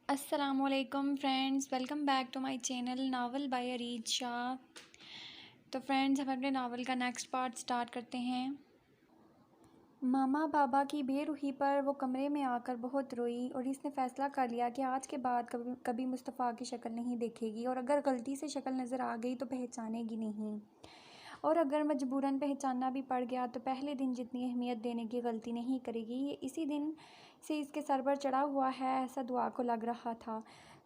असलकुम friends, welcome back to my channel novel by Areej Shah. तो friends, हम अपने नावल का नेक्स्ट पार्ट स्टार्ट करते हैं। मामा बाबा की बेरुखी पर वो कमरे में आकर बहुत रोई और इसने फ़ैसला कर लिया कि आज के बाद कभी कभी मुस्तफ़ा की शक्ल नहीं देखेगी और अगर गलती से शक्ल नज़र आ गई तो पहचानेगी नहीं, और अगर मजबूरन पहचानना भी पड़ गया तो पहले दिन जितनी अहमियत देने की गलती नहीं करेगी। ये इसी दिन से इसके सर पर चढ़ा हुआ है, ऐसा दुआ को लग रहा था।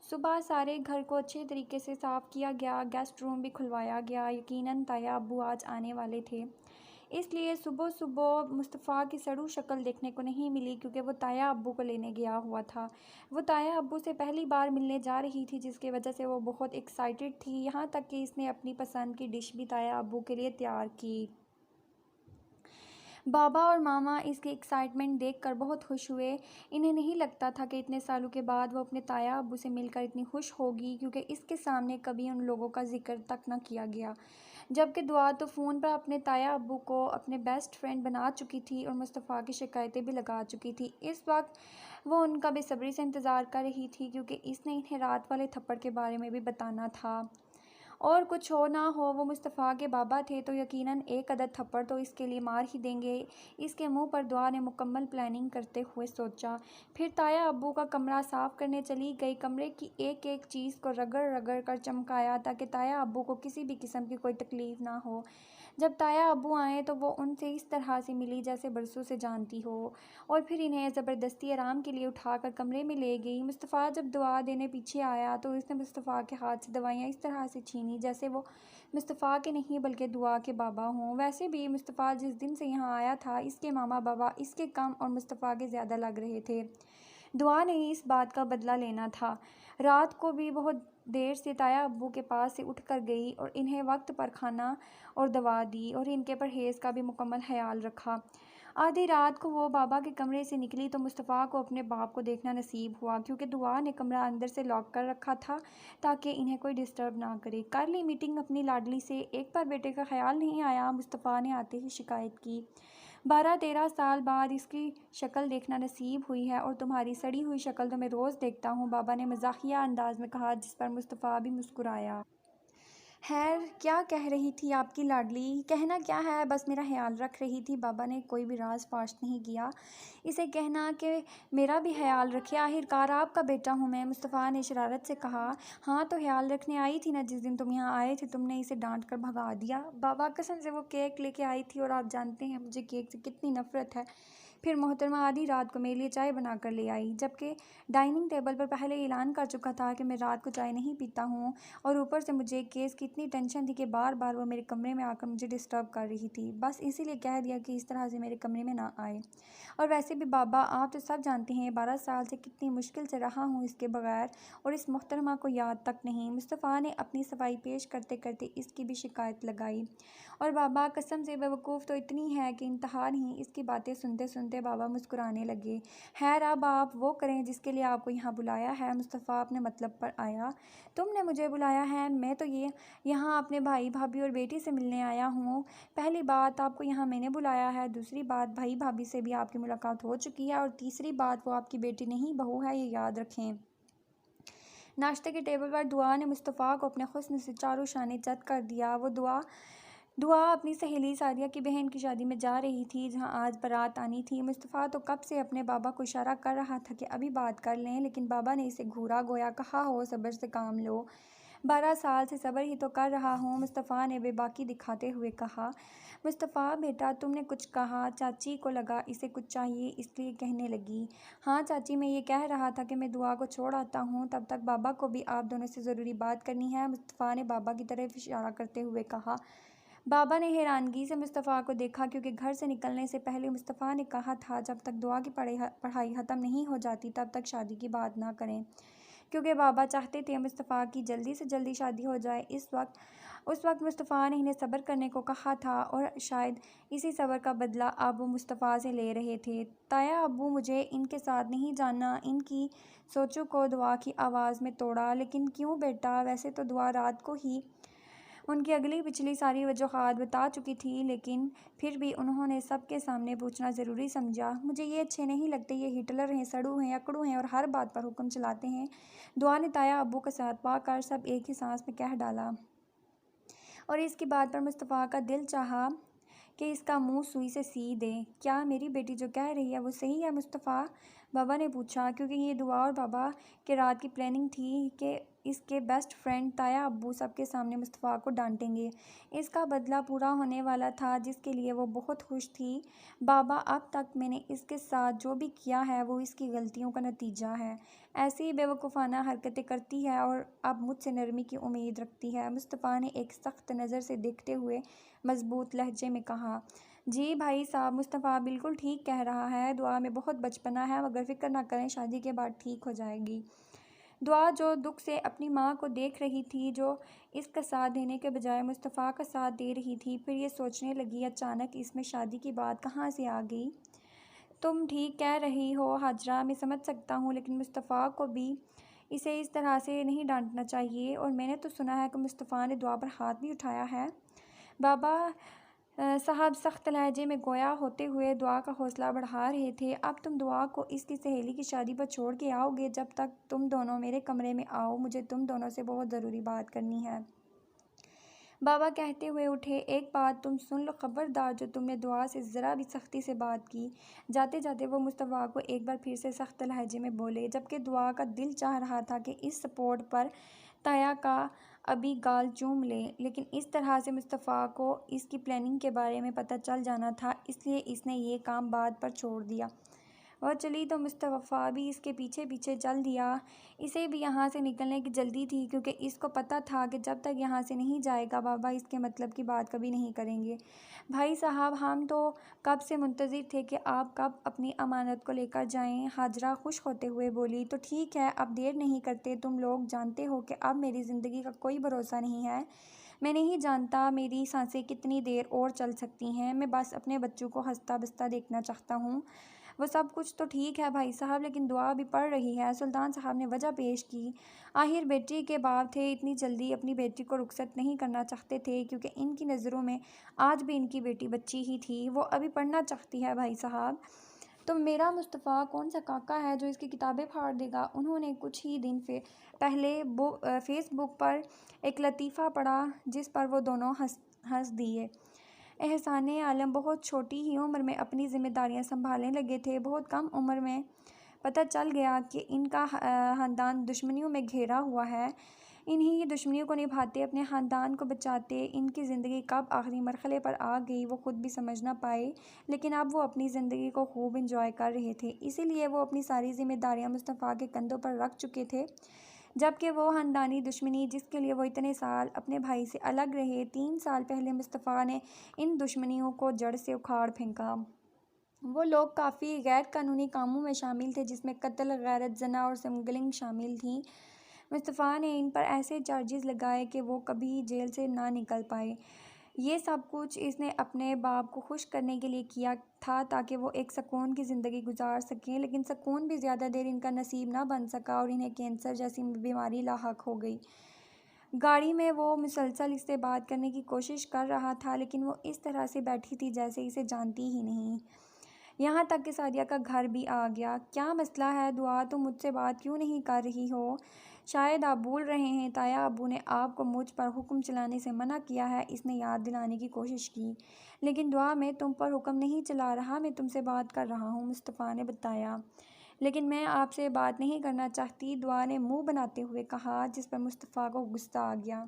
सुबह सारे घर को अच्छे तरीके से साफ़ किया गया, गेस्ट रूम भी खुलवाया गया। यकीनन ताया अब्बू आज आने वाले थे, इसलिए सुबह सुबह मुस्तफ़ा की सड़ू शक्ल देखने को नहीं मिली, क्योंकि वो ताया अब्बू को लेने गया हुआ था। वो ताया अब्बू से पहली बार मिलने जा रही थी, जिसकी वजह से वो बहुत एक्साइटेड थी। यहाँ तक कि इसने अपनी पसंद की डिश भी ताया अब्बू के लिए तैयार की। बाबा और मामा इसकी एक्साइटमेंट देखकर बहुत खुश हुए। इन्हें नहीं लगता था कि इतने सालों के बाद वो अपने ताया अब्बू से मिलकर इतनी खुश होगी, क्योंकि इसके सामने कभी उन लोगों का जिक्र तक न किया गया। जबकि दुआ तो फ़ोन पर अपने ताया अब्बू को अपने बेस्ट फ्रेंड बना चुकी थी और मुस्तफ़ा की शिकायतें भी लगा चुकी थी। इस वक्त वो उनका बेसब्री से इंतज़ार कर रही थी, क्योंकि इसने इन्हें रात वाले थप्पड़ के बारे में भी बताना था। और कुछ हो ना हो, वो मुस्तफ़ा के बाबा थे तो यकीनन एक अदद थप्पड़ तो इसके लिए मार ही देंगे। इसके मुंह पर दुआ ने मुकम्मल प्लानिंग करते हुए सोचा। फिर ताया अब्बू का कमरा साफ़ करने चली गई। कमरे की एक एक चीज़ को रगड़ रगड़ कर चमकाया, ताकि ताया अब्बू को किसी भी किस्म की कोई तकलीफ़ ना हो। जब ताया अब्बू आए तो वो उनसे इस तरह से मिली जैसे बरसों से जानती हो, और फिर इन्हें ज़बरदस्ती आराम के लिए उठाकर कमरे में ले गई। मुस्तफ़ा जब दुआ देने पीछे आया तो उसने मुस्तफ़ा के हाथ से दवाइयाँ इस तरह से छीनी जैसे वो मुस्तफ़ा के नहीं बल्कि दुआ के बाबा हों। वैसे भी मुस्तफ़ा जिस दिन से यहाँ आया था, इसके मामा बाबा इसके कम और मुस्तफ़ा के ज़्यादा लग रहे थे। दुआ ने इस बात का बदला लेना था। रात को भी बहुत देर से ताया अब्बू के पास से उठ कर गई और इन्हें वक्त पर खाना और दवा दी और इनके परहेज़ का भी मुकम्मल ख्याल रखा। आधी रात को वो बाबा के कमरे से निकली तो मुस्तफ़ा को अपने बाप को देखना नसीब हुआ, क्योंकि दुआ ने कमरा अंदर से लॉक कर रखा था ताकि इन्हें कोई डिस्टर्ब ना करे। कर ली मीटिंग अपनी लाडली से, एक बार बेटे का ख्याल नहीं आया। मुस्तफ़ा ने आते ही शिकायत की, 12-13 साल बाद इसकी शक्ल देखना नसीब हुई है और तुम्हारी सड़ी हुई शक्ल तो मैं रोज़ देखता हूँ, बाबा ने मज़ाहिया अंदाज में कहा, जिस पर मुस्तफ़ा भी मुस्कुराया। खैर, क्या कह रही थी आपकी लाडली? कहना क्या है, बस मेरा ख्याल रख रही थी। बाबा ने कोई भी राज फाश नहीं किया। इसे कहना कि मेरा भी ख्याल रखे, आखिरकार आपका बेटा हूँ मैं। मुस्तफ़ा ने शरारत से कहा। हाँ तो ख्याल रखने आई थी ना, जिस दिन तुम यहाँ आए थे तुमने इसे डांट कर भगा दिया। बाबा कसम से वो केक लेके आई थी और आप जानते हैं मुझे केक से कितनी नफ़रत है। फिर मोहतरमा आधी रात को मेरे लिए चाय बना कर ले आई, जबकि डाइनिंग टेबल पर पहले ऐलान कर चुका था कि मैं रात को चाय नहीं पीता हूँ। और ऊपर से मुझे केस की इतनी टेंशन थी कि बार बार वो मेरे कमरे में आकर मुझे डिस्टर्ब कर रही थी। बस इसीलिए कह दिया कि इस तरह से मेरे कमरे में ना आए। और वैसे भी बाबा, आप तो सब जानते हैं 12 साल से कितनी मुश्किल से रहा हूँ इसके बगैर, और इस मोहतरमा को याद तक नहीं। मुस्तफ़ा ने अपनी सफाई पेश करते करते इसकी भी शिकायत लगाई। और बाबा कसम से बेवकूफ़ तो इतनी है कि इंतहा नहीं। इसकी बातें सुनते सुनते बाबा मुस्कुराने लगे। खैर, अब आप वो करें जिसके लिए आपको यहाँ बुलाया है। मुस्तफ़ा अपने मतलब पर आया। तुमने मुझे बुलाया है? मैं तो ये यहाँ अपने भाई भाभी और बेटी से मिलने आया हूँ। पहली बात, आपको यहाँ मैंने बुलाया है। दूसरी बात, भाई भाभी से भी आपकी मुलाकात हो चुकी है। और तीसरी बात, वो आपकी बेटी नहीं बहू है, ये याद रखें। नाश्ते के टेबल पर दुआ ने मुस्तफ़ा को अपने हुस्न से चारों शाने चत कर दिया। वो दुआ दुआ अपनी सहेली सादिया की बहन की शादी में जा रही थी, जहां आज बारात आनी थी। मुस्तफ़ा तो कब से अपने बाबा को इशारा कर रहा था कि अभी बात कर लें, लेकिन बाबा ने इसे घूरा गोया कहा, हो सब्र से काम लो। 12 साल से सब्र ही तो कर रहा हूँ, मुस्तफ़ा ने बेबाकी दिखाते हुए कहा। मुस्तफ़ा बेटा, तुमने कुछ कहा? चाची को लगा इसे कुछ चाहिए, इसलिए कहने लगी। हाँ चाची, मैं ये कह रहा था कि मैं दुआ को छोड़ आता हूँ, तब तक बाबा को भी आप दोनों से ज़रूरी बात करनी है, मुस्तफ़ा ने बाबा की तरफ इशारा करते हुए कहा। बाबा ने हैरानगी से मुस्तफ़ा को देखा, क्योंकि घर से निकलने से पहले मुस्तफ़ा ने कहा था जब तक दुआ की पढ़ाई ख़त्म नहीं हो जाती तब तक शादी की बात ना करें, क्योंकि बाबा चाहते थे मुस्तफ़ा की जल्दी से जल्दी शादी हो जाए। उस वक्त मुस्तफ़ा ने इन्हें सब्र करने को कहा था, और शायद इसी सब्र का बदला अब वो मुस्तफ़ा से ले रहे थे। ताया अब्बू, मुझे इनके साथ नहीं जाना, इनकी सोचों को दुआ की आवाज़ में तोड़ा। लेकिन क्यों बेटा? वैसे तो दुआ रात को ही उनकी अगली पिछली सारी वजूहात बता चुकी थी, लेकिन फिर भी उन्होंने सबके सामने पूछना ज़रूरी समझा। मुझे ये अच्छे नहीं लगते, ये हिटलर हैं, सड़ू हैं, अकड़ू हैं और हर बात पर हुक्म चलाते हैं। दुआ ने ताया अब्बू का साथ पाकर सब एक ही सांस में कह डाला। और इसकी बात पर मुस्तफ़ा का दिल चाहा कि इसका मुंह सुई से सी दे। क्या मेरी बेटी जो कह रही है वो सही है मुस्तफ़ा? बाबा ने पूछा, क्योंकि ये दुआ और बाबा के रात की प्लानिंग थी कि इसके बेस्ट फ्रेंड ताया अब्बू सबके सामने मुस्तफ़ा को डांटेंगे। इसका बदला पूरा होने वाला था, जिसके लिए वो बहुत खुश थी। बाबा, अब तक मैंने इसके साथ जो भी किया है वो इसकी गलतियों का नतीजा है। ऐसी ही बेवकूफ़ाना हरकतें करती है और अब मुझसे नरमी की उम्मीद रखती है। मुस्तफ़ा ने एक सख्त नज़र से देखते हुए मज़बूत लहजे में कहा। जी भाई साहब, मुस्तफ़ा बिल्कुल ठीक कह रहा है। दुआ में बहुत बचपना है, मगर फ़िक्र ना करें, शादी के बाद ठीक हो जाएगी। दुआ जो दुख से अपनी माँ को देख रही थी, जो इसका साथ देने के बजाय मुस्तफ़ा का साथ दे रही थी, फिर ये सोचने लगी, अचानक इसमें शादी की बात कहाँ से आ गई। तुम ठीक कह रही हो हाजरा, मैं समझ सकता हूँ, लेकिन मुस्तफ़ा को भी इसे इस तरह से नहीं डांटना चाहिए। और मैंने तो सुना है कि मुस्तफ़ा ने दुआ पर हाथ भी उठाया है। बाबा साहब सख्त लहजे में गोया होते हुए दुआ का हौसला बढ़ा रहे थे। अब तुम दुआ को इसकी सहेली की शादी पर छोड़ के आओगे? जब तक तुम दोनों मेरे कमरे में आओ, मुझे तुम दोनों से बहुत ज़रूरी बात करनी है। बाबा कहते हुए उठे, एक बात तुम सुन लो खबरदार, जो तुमने दुआ से ज़रा भी सख्ती से बात की। जाते जाते वो मुस्तफ़ा को एक बार फिर से सख्त लहजे में बोले, जबकि दुआ का दिल चाह रहा था कि इस सपोर्ट पर ताया का अभी गाल चूम ले, लेकिन इस तरह से मुस्तफ़ा को इसकी प्लानिंग के बारे में पता चल जाना था, इसलिए इसने ये काम बाद पर छोड़ दिया। वह चली तो मुस्तफ़ा भी इसके पीछे पीछे चल दिया। इसे भी यहाँ से निकलने की जल्दी थी, क्योंकि इसको पता था कि जब तक यहाँ से नहीं जाएगा बाबा इसके मतलब की बात कभी नहीं करेंगे। भाई साहब, हम तो कब से मुंतज़िर थे कि आप कब अपनी अमानत को लेकर जाएं। हाजरा खुश होते हुए बोली, तो ठीक है, अब देर नहीं करते। तुम लोग जानते हो कि अब मेरी ज़िंदगी का कोई भरोसा नहीं है। मैं नहीं जानता मेरी सांसें कितनी देर और चल सकती हैं। मैं बस अपने बच्चों को हंसता बसता देखना चाहता हूँ। वो सब कुछ तो ठीक है भाई साहब, लेकिन दुआ भी पड़ रही है। सुल्तान साहब ने वजह पेश की। आखिर बेटी के बाप थे, इतनी जल्दी अपनी बेटी को रुखसत नहीं करना चाहते थे, क्योंकि इनकी नज़रों में आज भी इनकी बेटी बच्ची ही थी। वो अभी पढ़ना चाहती है भाई साहब। तो मेरा मुस्तफ़ा कौन सा काका है जो इसकी किताबें फाड़ देगा। उन्होंने कुछ ही दिन पहले फेसबुक पर एक लतीफ़ा पढ़ा, जिस पर वो दोनों हंस दिए। एहसान आलम बहुत छोटी ही उम्र में अपनी ज़िम्मेदारियां संभालने लगे थे। बहुत कम उम्र में पता चल गया कि इनका ख़ानदान दुश्मनियों में घेरा हुआ है। इन्हीं दुश्मनियों को निभाते, अपने ख़ानदान को बचाते इनकी ज़िंदगी कब आखिरी मरहले पर आ गई वो खुद भी समझ ना पाए। लेकिन अब वो अपनी ज़िंदगी को खूब इंजॉय कर रहे थे, इसीलिए वो अपनी सारी ज़िम्मेदारियां मुस्तफ़ा के कंधों पर रख चुके थे। जबकि वो ख़ानदानी दुश्मनी, जिसके लिए वो इतने साल अपने भाई से अलग रहे, 3 साल पहले मुस्तफ़ा ने इन दुश्मनियों को जड़ से उखाड़ फेंका। वो लोग काफ़ी गैर कानूनी कामों में शामिल थे, जिसमें कत्ल, गैरत, ज़ना और स्मगलिंग शामिल थी। मुस्तफ़ा ने इन पर ऐसे चार्जेस लगाए कि वो कभी जेल से ना निकल पाए। ये सब कुछ इसने अपने बाप को खुश करने के लिए किया था, ताकि वो एक सुकून की ज़िंदगी गुजार सकें। लेकिन सुकून भी ज़्यादा देर इनका नसीब ना बन सका और इन्हें कैंसर जैसी बीमारी लाहक हो गई। गाड़ी में वो मुसलसल इससे बात करने की कोशिश कर रहा था, लेकिन वो इस तरह से बैठी थी जैसे इसे जानती ही नहीं। यहाँ तक कि सादिया का घर भी आ गया। क्या मसला है दुआ, तुम मुझसे बात क्यों नहीं कर रही हो? शायद आप भूल रहे हैं, ताया अब्बू ने आपको मुझ पर हुक्म चलाने से मना किया है। इसने याद दिलाने की कोशिश की। लेकिन दुआ, मैं तुम पर हुक्म नहीं चला रहा, मैं तुमसे बात कर रहा हूँ, मुस्तफ़ा ने बताया। लेकिन मैं आपसे बात नहीं करना चाहती, दुआ ने मुंह बनाते हुए कहा, जिस पर मुस्तफ़ा को गुस्सा आ गया।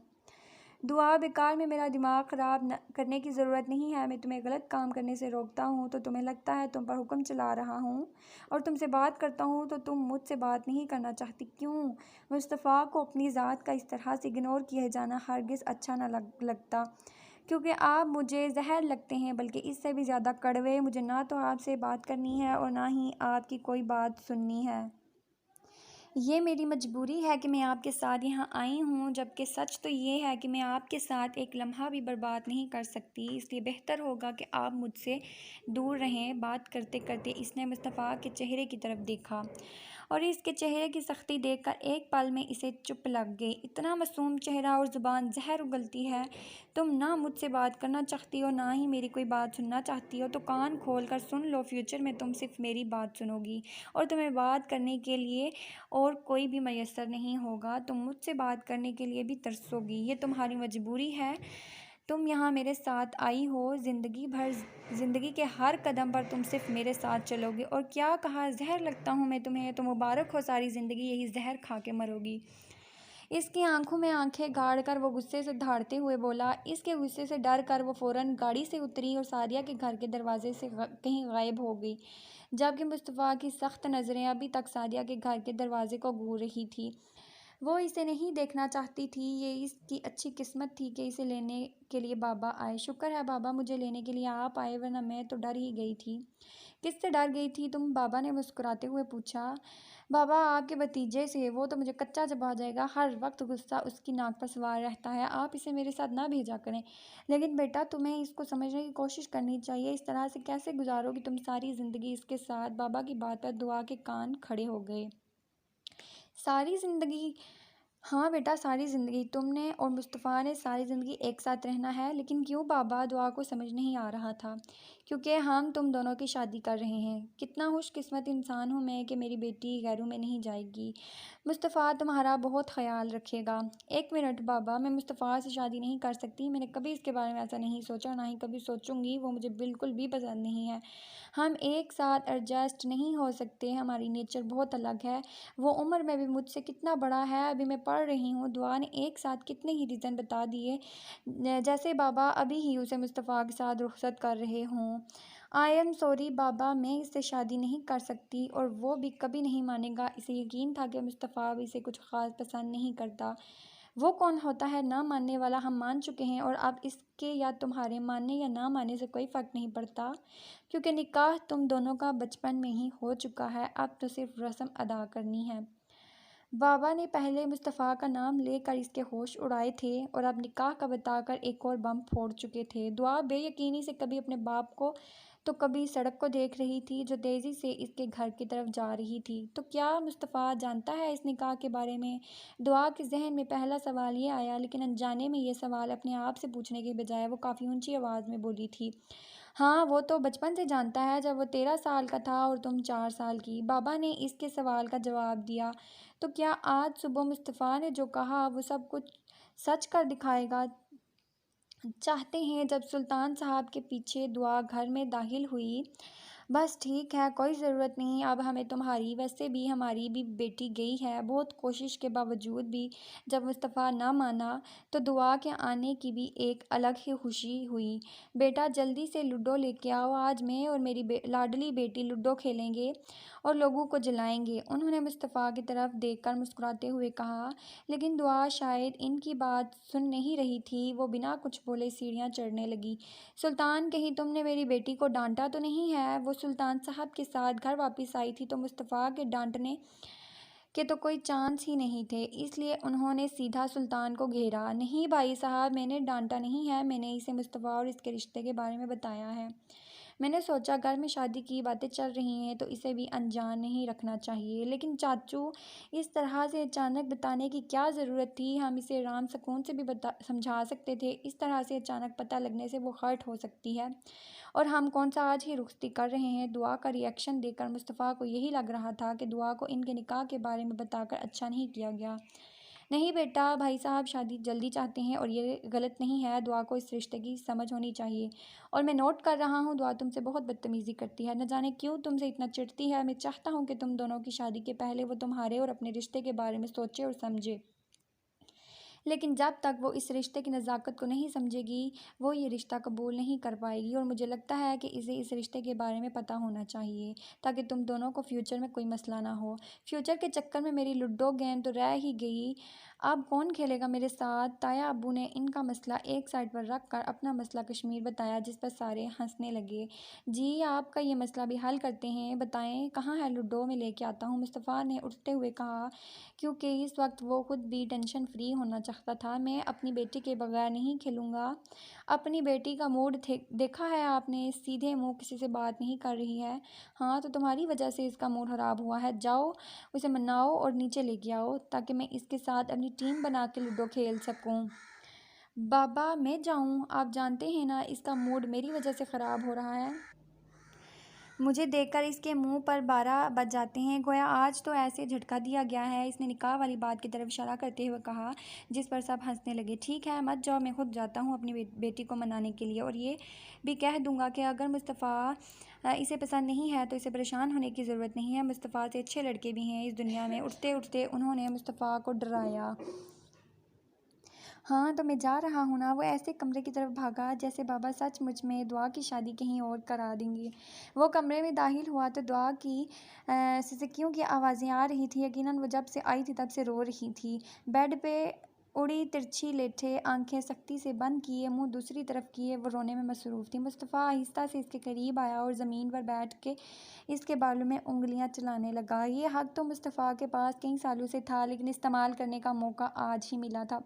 दुआ, बेकार में मेरा दिमाग ख़राब करने की ज़रूरत नहीं है। मैं तुम्हें गलत काम करने से रोकता हूँ तो तुम्हें लगता है तुम पर हुक्म चला रहा हूँ, और तुमसे बात करता हूँ तो तुम मुझसे बात नहीं करना चाहती। क्यों? मुस्तफ़ा को अपनी ज़ात का इस तरह से इग्नोर किया जाना हरगिज़ अच्छा न लगता, क्योंकि आप मुझे ज़हर लगते हैं, बल्कि इससे भी ज़्यादा कड़वे। मुझे ना तो आपसे बात करनी है और ना ही आपकी कोई बात सुननी है। ये मेरी मजबूरी है कि मैं आपके साथ यहाँ आई हूँ, जबकि सच तो ये है कि मैं आपके साथ एक लम्हा भी बर्बाद नहीं कर सकती। इसलिए बेहतर होगा कि आप मुझसे दूर रहें। बात करते करते इसने मुस्तफ़ा के चेहरे की तरफ देखा और इसके चेहरे की सख्ती देखकर एक पल में इसे चुप लग गई। इतना मासूम चेहरा और ज़ुबान जहर उगलती है। तुम ना मुझसे बात करना चाहती हो, ना ही मेरी कोई बात सुनना चाहती हो, तो कान खोल कर सुन लो। फ्यूचर में तुम सिर्फ मेरी बात सुनोगी और तुम्हें बात करने के लिए और कोई भी मैसर नहीं होगा। तुम मुझसे बात करने के लिए भी तरसोगी। ये तुम्हारी मजबूरी है। तुम यहाँ मेरे साथ आई हो, ज़िंदगी भर, ज़िंदगी के हर कदम पर तुम सिर्फ मेरे साथ चलोगी। और क्या कहा, जहर लगता हूँ मैं तुम्हें, तो मुबारक हो, सारी ज़िंदगी यही जहर खा के मरोगी। इसकी आंखों में आंखें गाड़ कर वो गुस्से से दहाड़ते हुए बोला। इसके गुस्से से डर कर वो फ़ौरन गाड़ी से उतरी और सादिया के घर के दरवाजे से कहीं गायब हो गई, जबकि मुस्तफ़ा की सख्त नज़रें अभी तक सादिया के घर के दरवाजे को घूर रही थी। वो इसे नहीं देखना चाहती थी। ये इसकी अच्छी किस्मत थी कि इसे लेने के लिए बाबा आए। शुक्र है बाबा मुझे लेने के लिए आप आए, वरना मैं तो डर ही गई थी। किससे डर गई थी तुम? बाबा ने मुस्कुराते हुए पूछा। बाबा, आपके भतीजे से। वो तो मुझे कच्चा चबा जाएगा। हर वक्त गुस्सा उसकी नाक पर सवार रहता है। आप इसे मेरे साथ ना भेजा करें। लेकिन बेटा, तुम्हें इसको समझने की कोशिश करनी चाहिए। इस तरह से कैसे गुजारोगी तुम सारी ज़िंदगी इसके साथ? बाबा की बात पर दुआ के कान खड़े हो गए। सारी ज़िंदगी? हाँ बेटा, सारी ज़िंदगी। तुमने और मुस्तफ़ा ने सारी ज़िंदगी एक साथ रहना है। लेकिन क्यों बाबा? दुआ को समझ नहीं आ रहा था। क्योंकि हम तुम दोनों की शादी कर रहे हैं। कितना खुशकिस्मत इंसान हूँ मैं कि मेरी बेटी गैरों में नहीं जाएगी। मुस्तफ़ा तुम्हारा बहुत ख्याल रखेगा। एक मिनट बाबा, मैं मुस्तफ़ा से शादी नहीं कर सकती। मैंने कभी इसके बारे में ऐसा नहीं सोचा, ना ही कभी सोचूंगी। वो मुझे बिल्कुल भी पसंद नहीं है। हम एक साथ एडजस्ट नहीं हो सकते। हमारी नेचर बहुत अलग है। वो उम्र में भी मुझसे कितना बड़ा है। अभी मैं पढ़ रही हूँ। दुआ ने एक साथ कितने ही रीज़न बता दिए, जैसे बाबा अभी ही उसे मुस्तफ़ा के साथ रुखसत कर रहे हों। आई एम सॉरी बाबा, मैं इससे शादी नहीं कर सकती और वो भी कभी नहीं मानेगा। इसे यकीन था कि मुस्तफ़ा अब इसे कुछ ख़ास पसंद नहीं करता। वो कौन होता है ना मानने वाला? हम मान चुके हैं और अब इसके या तुम्हारे मानने या ना मानने से कोई फ़र्क नहीं पड़ता, क्योंकि निकाह तुम दोनों का बचपन में ही हो चुका है। अब तो सिर्फ रस्म अदा करनी है। बाबा ने पहले मुस्तफ़ा का नाम लेकर इसके होश उड़ाए थे और अब निकाह का बताकर एक और बम फोड़ चुके थे। दुआ बेयकीनी से कभी अपने बाप को तो कभी सड़क को देख रही थी जो तेज़ी से इसके घर की तरफ जा रही थी। तो क्या मुस्तफ़ा जानता है इस निकाह के बारे में? दुआ के जहन में पहला सवाल ये आया, लेकिन अनजाने में ये सवाल अपने आप से पूछने के बजाय वो काफ़ी ऊंची आवाज़ में बोली थी। हाँ, वो तो बचपन से जानता है, जब वो 13 साल का था और तुम 4 साल की। बाबा ने इसके सवाल का जवाब दिया। तो क्या आज सुबह मुस्तफ़ा ने जो कहा वो सब कुछ सच कर दिखाएगा? चाहते हैं। जब सुल्तान साहब के पीछे दुआ घर में दाखिल हुई, बस ठीक है, कोई ज़रूरत नहीं अब हमें तुम्हारी। वैसे भी हमारी भी बेटी गई है। बहुत कोशिश के बावजूद भी जब मुस्तफ़ा ना माना, तो दुआ के आने की भी एक अलग ही खुशी हुई। बेटा जल्दी से लूडो लेके आओ, आज मैं और मेरी लाडली बेटी लूडो खेलेंगे और लोगों को जलाएंगे। उन्होंने मुस्तफ़ा की तरफ देखकर मुस्कुराते हुए कहा। लेकिन दुआ शायद इनकी बात सुन नहीं रही थी। वो बिना कुछ बोले सीढ़ियाँ चढ़ने लगी। सुल्तान, कहीं तुमने मेरी बेटी को डांटा तो नहीं है? वो सुल्तान साहब के साथ घर वापस आई थी तो मुस्तफ़ा के डांटने के तो कोई चांस ही नहीं थे, इसलिए उन्होंने सीधा सुल्तान को घेरा। नहीं भाई साहब, मैंने डांटा नहीं है। मैंने इसे मुस्तफ़ा और इसके रिश्ते के बारे में बताया है। मैंने सोचा घर में शादी की बातें चल रही हैं तो इसे भी अनजान नहीं रखना चाहिए। लेकिन चाचू, इस तरह से अचानक बताने की क्या ज़रूरत थी? हम इसे राम सुकून से भी समझा सकते थे। इस तरह से अचानक पता लगने से वो हर्ट हो सकती है। और हम कौन सा आज ही रुखसती कर रहे हैं? दुआ का रिएक्शन देखकर मुस्तफ़ा को यही लग रहा था कि दुआ को इनके निकाह के बारे में बताकर अच्छा नहीं किया गया। नहीं बेटा, भाई साहब शादी जल्दी चाहते हैं और ये गलत नहीं है। दुआ को इस रिश्ते की समझ होनी चाहिए। और मैं नोट कर रहा हूँ, दुआ तुमसे बहुत बदतमीज़ी करती है। न जाने क्यों तुमसे इतना चिढ़ती है। मैं चाहता हूँ कि तुम दोनों की शादी के पहले वो तुम्हारे और अपने रिश्ते के बारे में सोचे और समझे। लेकिन जब तक वो इस रिश्ते की नज़ाकत को नहीं समझेगी, वो ये रिश्ता कबूल नहीं कर पाएगी। और मुझे लगता है कि इसे इस रिश्ते के बारे में पता होना चाहिए, ताकि तुम दोनों को फ्यूचर में कोई मसला ना हो। फ्यूचर के चक्कर में मेरी लूडो गेम तो रह ही गई। अब कौन खेलेगा मेरे साथ? ताया अब्बू ने इनका मसला एक साइड पर रख कर अपना मसला कश्मीर बताया, जिस पर सारे हंसने लगे। जी, आपका ये मसला भी हल करते हैं। बताएं कहाँ है लूडो? में लेके आता हूँ, मुस्तफ़ा ने उठते हुए कहा, क्योंकि इस वक्त वो खुद भी टेंशन फ्री होना चाहता था। मैं अपनी बेटी के बगैर नहीं खेलूँगा। अपनी बेटी का मूड देखा है आपने, सीधे मुँह किसी से बात नहीं कर रही है। हाँ, तो तुम्हारी वजह से इसका मूड ख़राब हुआ है। जाओ उसे मनाओ और नीचे लेके आओ ताकि मैं इसके साथ अपनी टीम बना के लूडो खेल सकूँ। बाबा मैं जाऊँ? आप जानते हैं ना इसका मूड मेरी वजह से ख़राब हो रहा है। मुझे देखकर इसके मुंह पर 12 बज जाते हैं। गोया आज तो ऐसे झटका दिया गया है। इसने निकाह वाली बात की तरफ इशारा करते हुए कहा, जिस पर सब हंसने लगे। ठीक है, मत जाओ, मैं खुद जाता हूँ अपनी बेटी को मनाने के लिए, और ये भी कह दूंगा कि अगर मुस्तफ़ा इसे पसंद नहीं है तो इसे परेशान होने की ज़रूरत नहीं है। मुस्तफ़ा से अच्छे लड़के भी हैं इस दुनिया में। उठते उठते उन्होंने मुस्तफ़ा को डराया। हाँ, तो मैं जा रहा हूँ ना। वो ऐसे कमरे की तरफ भागा जैसे बाबा सचमुच में दुआ की शादी कहीं और करा देंगे। वो कमरे में दाखिल हुआ तो दुआ की सिसकियों की आवाज़ें आ रही थी। यकीनन वो जब से आई थी तब से रो रही थी। बेड पे उड़ी तिरछी लेटे, आंखें सख्ती से बंद किए, मुंह दूसरी तरफ किए, वो रोने में मसरूफ़ थी। मुस्तफ़ा आहिस्ता से इसके करीब आया और ज़मीन पर बैठ के इसके बालों में उंगलियां चलाने लगा। ये हक़ तो मुस्तफ़ा के पास कई सालों से था, लेकिन इस्तेमाल करने का मौका आज ही मिला था।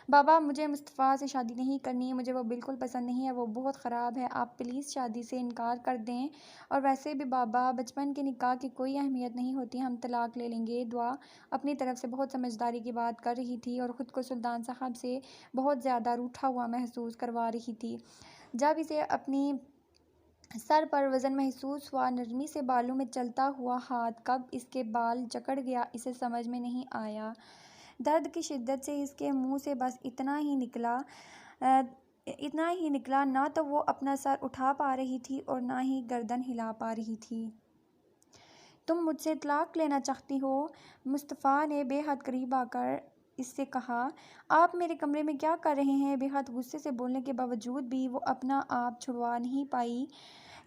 बाबा, मुझे मुस्तफ़ा से शादी नहीं करनी। मुझे वो बिल्कुल पसंद नहीं है। वो बहुत ख़राब है। आप प्लीज़ शादी से इनकार कर दें। और वैसे भी बाबा, बचपन के निकाह की कोई अहमियत नहीं होती। हम तलाक ले लेंगे। दुआ अपनी तरफ से बहुत समझदारी की बात कर रही थी और ख़ुद को सुल्तान साहब से बहुत ज़्यादा रूठा हुआ महसूस करवा रही थी। जब इसे अपनी सर पर वज़न महसूस हुआ, नरमी से बालों में चलता हुआ हाथ कब इसके बाल जकड़ गया, इसे समझ में नहीं आया। दर्द की शिद्दत से इसके मुंह से बस अ, इतना ही निकला। ना तो वो अपना सर उठा पा रही थी और ना ही गर्दन हिला पा रही थी। तुम मुझसे तलाक लेना चाहती हो? मुस्तफ़ा ने बेहद करीब आकर इससे कहा। आप मेरे कमरे में क्या कर रहे हैं? बेहद गुस्से से बोलने के बावजूद भी वो अपना आप छुड़वा नहीं पाई।